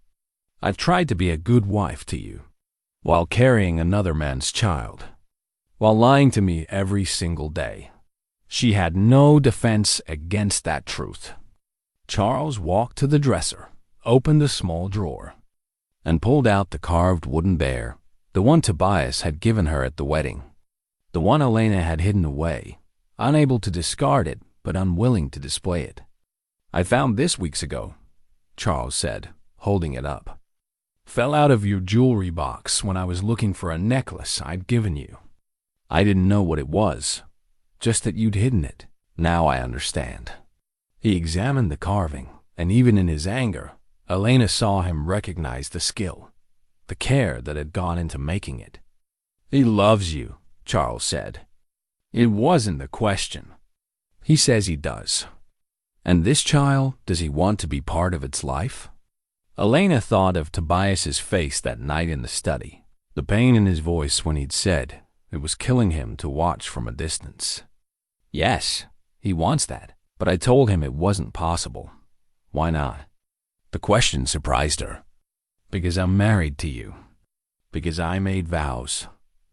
I've tried to be a good wife to you, while carrying another man's child, while lying to me every single day. She had no defense against that truth. Charles walked to the dresser, opened a small drawer, and pulled out the carved wooden bear, the one Tobias had given her at the wedding, the one Elena had hidden away, unable to discard it but unwilling to display it. I found this weeks ago, Charles said, holding it up. Fell out of your jewelry box when I was looking for a necklace I'd given you. I didn't know what it was, just that you'd hidden it. Now I understand. He examined the carving, and even in his anger, Elena saw him recognize the skill, the care that had gone into making it. He loves you, Charles said. It wasn't the question. He says he does. And this child, does he want to be part of its life? Elena thought of Tobias's face that night in the study, the pain in his voice when he'd said it was killing him to watch from a distance. Yes, he wants that, but I told him it wasn't possible. Why not? The question surprised her. Because I'm married to you. Because I made vows.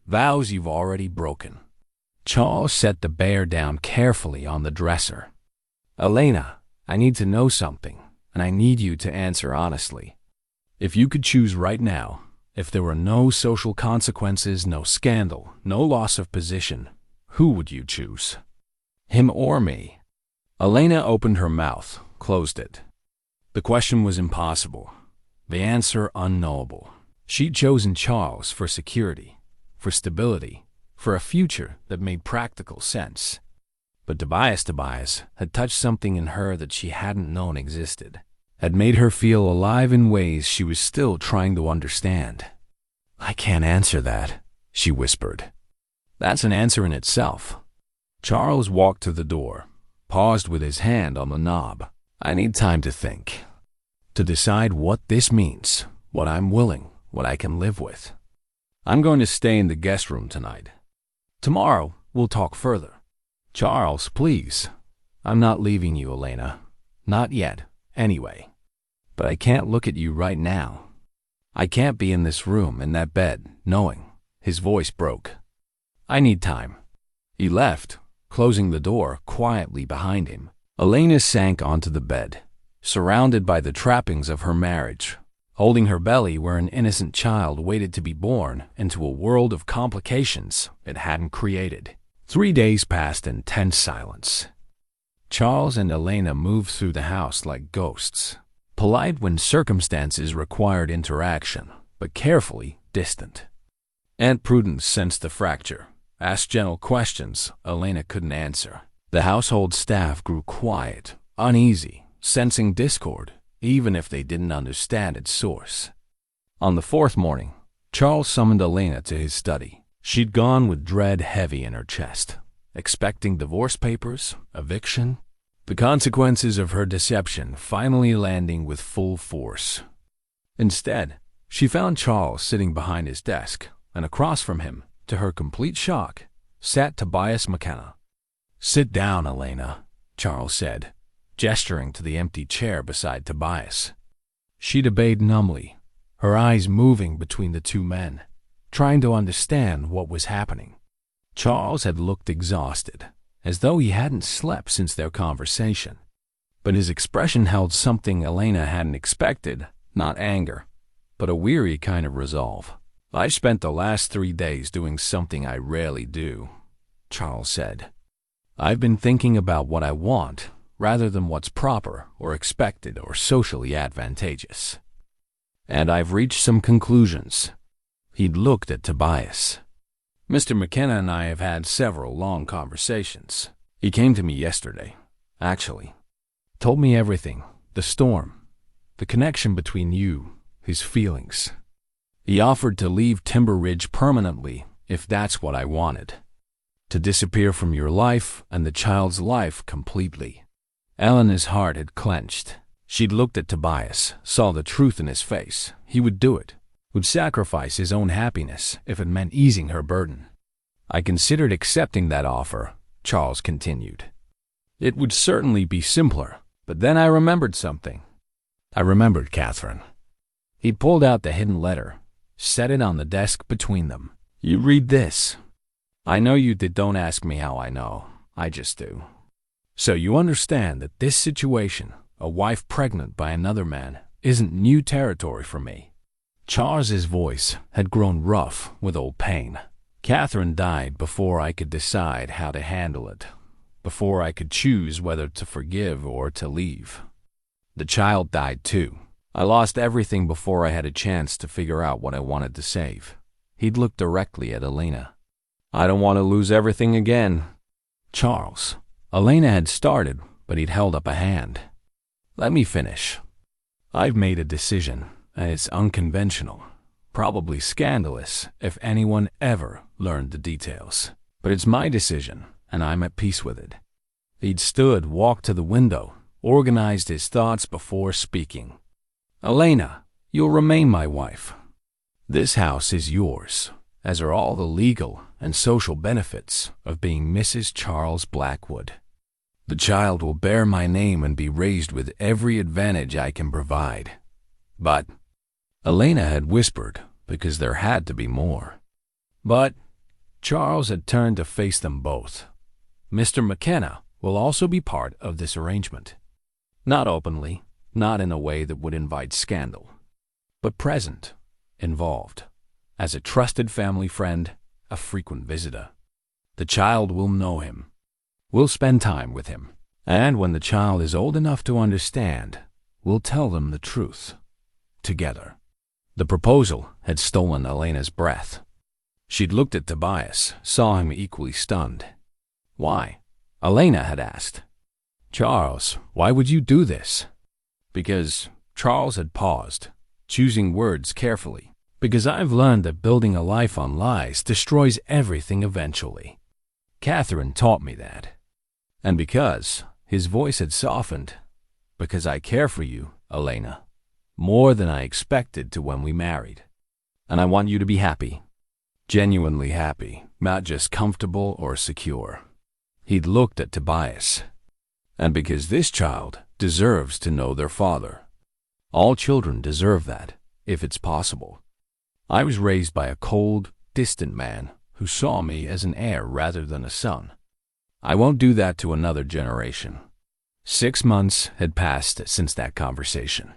Vows you've already broken. Charles set the bear down carefully on the dresser. Elena, I need to know something, and I need you to answer honestly. If you could choose right now, if there were no social consequences, no scandal, no loss of position, who would you choose? Him or me? Elena opened her mouth, closed it. The question was impossible, the answer unknowable. She'd chosen Charles for security, for stability, for a future that made practical sense. But Tobias had touched something in her that she hadn't known existed, had made her feel alive in ways she was still trying to understand. I can't answer that, she whispered. That's an answer in itself. Charles walked to the door, paused with his hand on the knob. I need time to think, to decide what this means, what I'm willing, what I can live with. I'm going to stay in the guest room tonight. Tomorrow, we'll talk further. Charles, please. I'm not leaving you, Elena. Not yet, anyway. But I can't look at you right now. I can't be in this room, in that bed, knowing. His voice broke. I need time. He left, closing the door quietly behind him. Elena sank onto the bed, surrounded by the trappings of her marriage, holding her belly where an innocent child waited to be born into a world of complications it hadn't created. 3 days passed in tense silence. Charles and Elena moved through the house like ghosts, polite when circumstances required interaction, but carefully distant. Aunt Prudence sensed the fracture, asked gentle questions Elena couldn't answer. The household staff grew quiet, uneasy, sensing discord, even if they didn't understand its source. On the 4th morning, Charles summoned Elena to his study. She'd gone with dread heavy in her chest, expecting divorce papers, eviction, the consequences of her deception finally landing with full force. Instead, she found Charles sitting behind his desk, and across from him, to her complete shock, sat Tobias McKenna. Sit down, Elena, Charles said, gesturing to the empty chair beside Tobias. She'd obeyed numbly, her eyes moving between the two men, trying to understand what was happening. Charles had looked exhausted, as though he hadn't slept since their conversation. But his expression held something Elena hadn't expected, not anger, but a weary kind of resolve. I've spent the last 3 days doing something I rarely do, Charles said. I've been thinking about what I want, rather than what's proper or expected or socially advantageous. And I've reached some conclusions. He'd looked at Tobias. Mr. McKenna and I have had several long conversations. He came to me yesterday, actually. Told me everything, the storm, the connection between you, his feelings. He offered to leave Timber Ridge permanently if that's what I wanted. to disappear from your life and the child's life completely. Elena's heart had clenched. She'd looked at Tobias, saw the truth in his face. He would do it, would sacrifice his own happiness if it meant easing her burden. I considered accepting that offer, Charles continued. It would certainly be simpler, but then I remembered something. I remembered Catherine. He pulled out the hidden letter, set it on the desk between them. You read this. I know you did. Don't ask me how I know. I just do. So you understand that this situation, a wife pregnant by another man, isn't new territory for me. Charles's voice had grown rough with old pain. Catherine died before I could decide how to handle it, before I could choose whether to forgive or to leave. The child died too. I lost everything before I had a chance to figure out what I wanted to save. He'd looked directly at Elena. I don't want to lose everything again. Charles. Elena had started, but he'd held up a hand. Let me finish. I've made a decision, and it's unconventional, probably scandalous if anyone ever learned the details. But it's my decision, and I'm at peace with it. He'd stood, walked to the window, organized his thoughts before speaking. Elena, you'll remain my wife. This house is yours, as are all the legal and social benefits of being Mrs. Charles Blackwood. The child will bear my name and be raised with every advantage I can provide. But, Elena had whispered, because there had to be more. But, Charles had turned to face them both. Mr. McKenna will also be part of this arrangement. Not openly, not in a way that would invite scandal, but present, involved, as a trusted family friend, a frequent visitor. The child will know him. We'll spend time with him, and when the child is old enough to understand, we'll tell them the truth, together. The proposal had stolen Elena's breath. She'd looked at Tobias, saw him equally stunned. Why? Elena had asked. Charles, why would you do this? Because Charles had paused, choosing words carefully. Because I've learned that building a life on lies destroys everything eventually. Catherine taught me that. And because his voice had softened, because I care for you, Elena, more than I expected to when we married. And I want you to be happy. Genuinely happy, not just comfortable or secure. He'd looked at Tobias. And because this child deserves to know their father. All children deserve that, if it's possible. I was raised by a cold, distant man who saw me as an heir rather than a son. I won't do that to another generation. 6 months had passed since that conversation.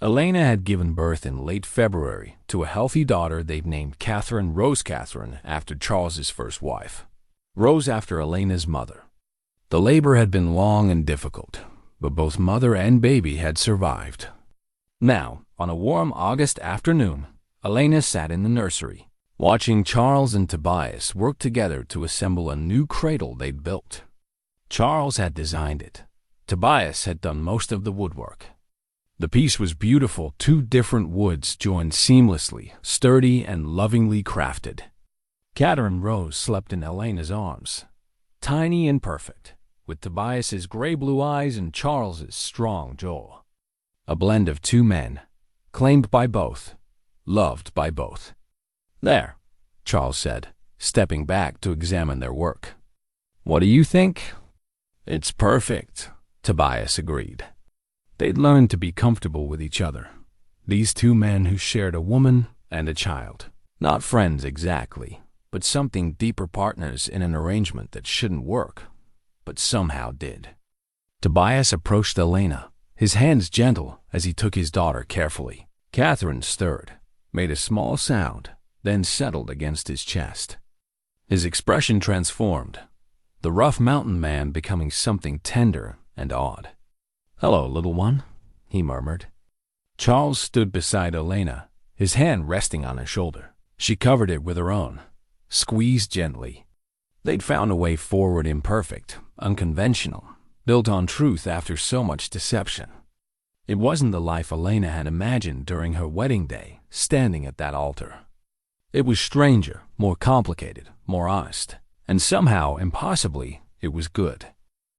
Elena had given birth in late February to a healthy daughter they'd named Rose Catherine after Charles's first wife. Rose after Elena's mother. The labor had been long and difficult, but both mother and baby had survived. Now, on a warm August afternoon, Elena sat in the nursery, watching Charles and Tobias work together to assemble a new cradle they'd built. Charles had designed it. Tobias had done most of the woodwork. The piece was beautiful, 2 different woods joined seamlessly, sturdy and lovingly crafted. Catherine Rose slept in Elena's arms, tiny and perfect, with Tobias's gray-blue eyes and Charles's strong jaw. A blend of 2 men, claimed by both, loved by both. There, Charles said, stepping back to examine their work. What do you think? It's perfect, Tobias agreed. They'd learned to be comfortable with each other. These 2 men who shared a woman and a child. Not friends exactly, but something deeper, partners in an arrangement that shouldn't work, but somehow did. Tobias approached Elena, his hands gentle as he took his daughter carefully. Catherine stirred, made a small sound, then settled against his chest. His expression transformed, the rough mountain man becoming something tender and awed. Hello, little one, he murmured. Charles stood beside Elena, his hand resting on her shoulder. She covered it with her own, squeezed gently. They'd found a way forward, imperfect, unconventional, built on truth after so much deception. It wasn't the life Elena had imagined during her wedding day, standing at that altar. It was stranger, more complicated, more honest, And somehow, impossibly, it was good.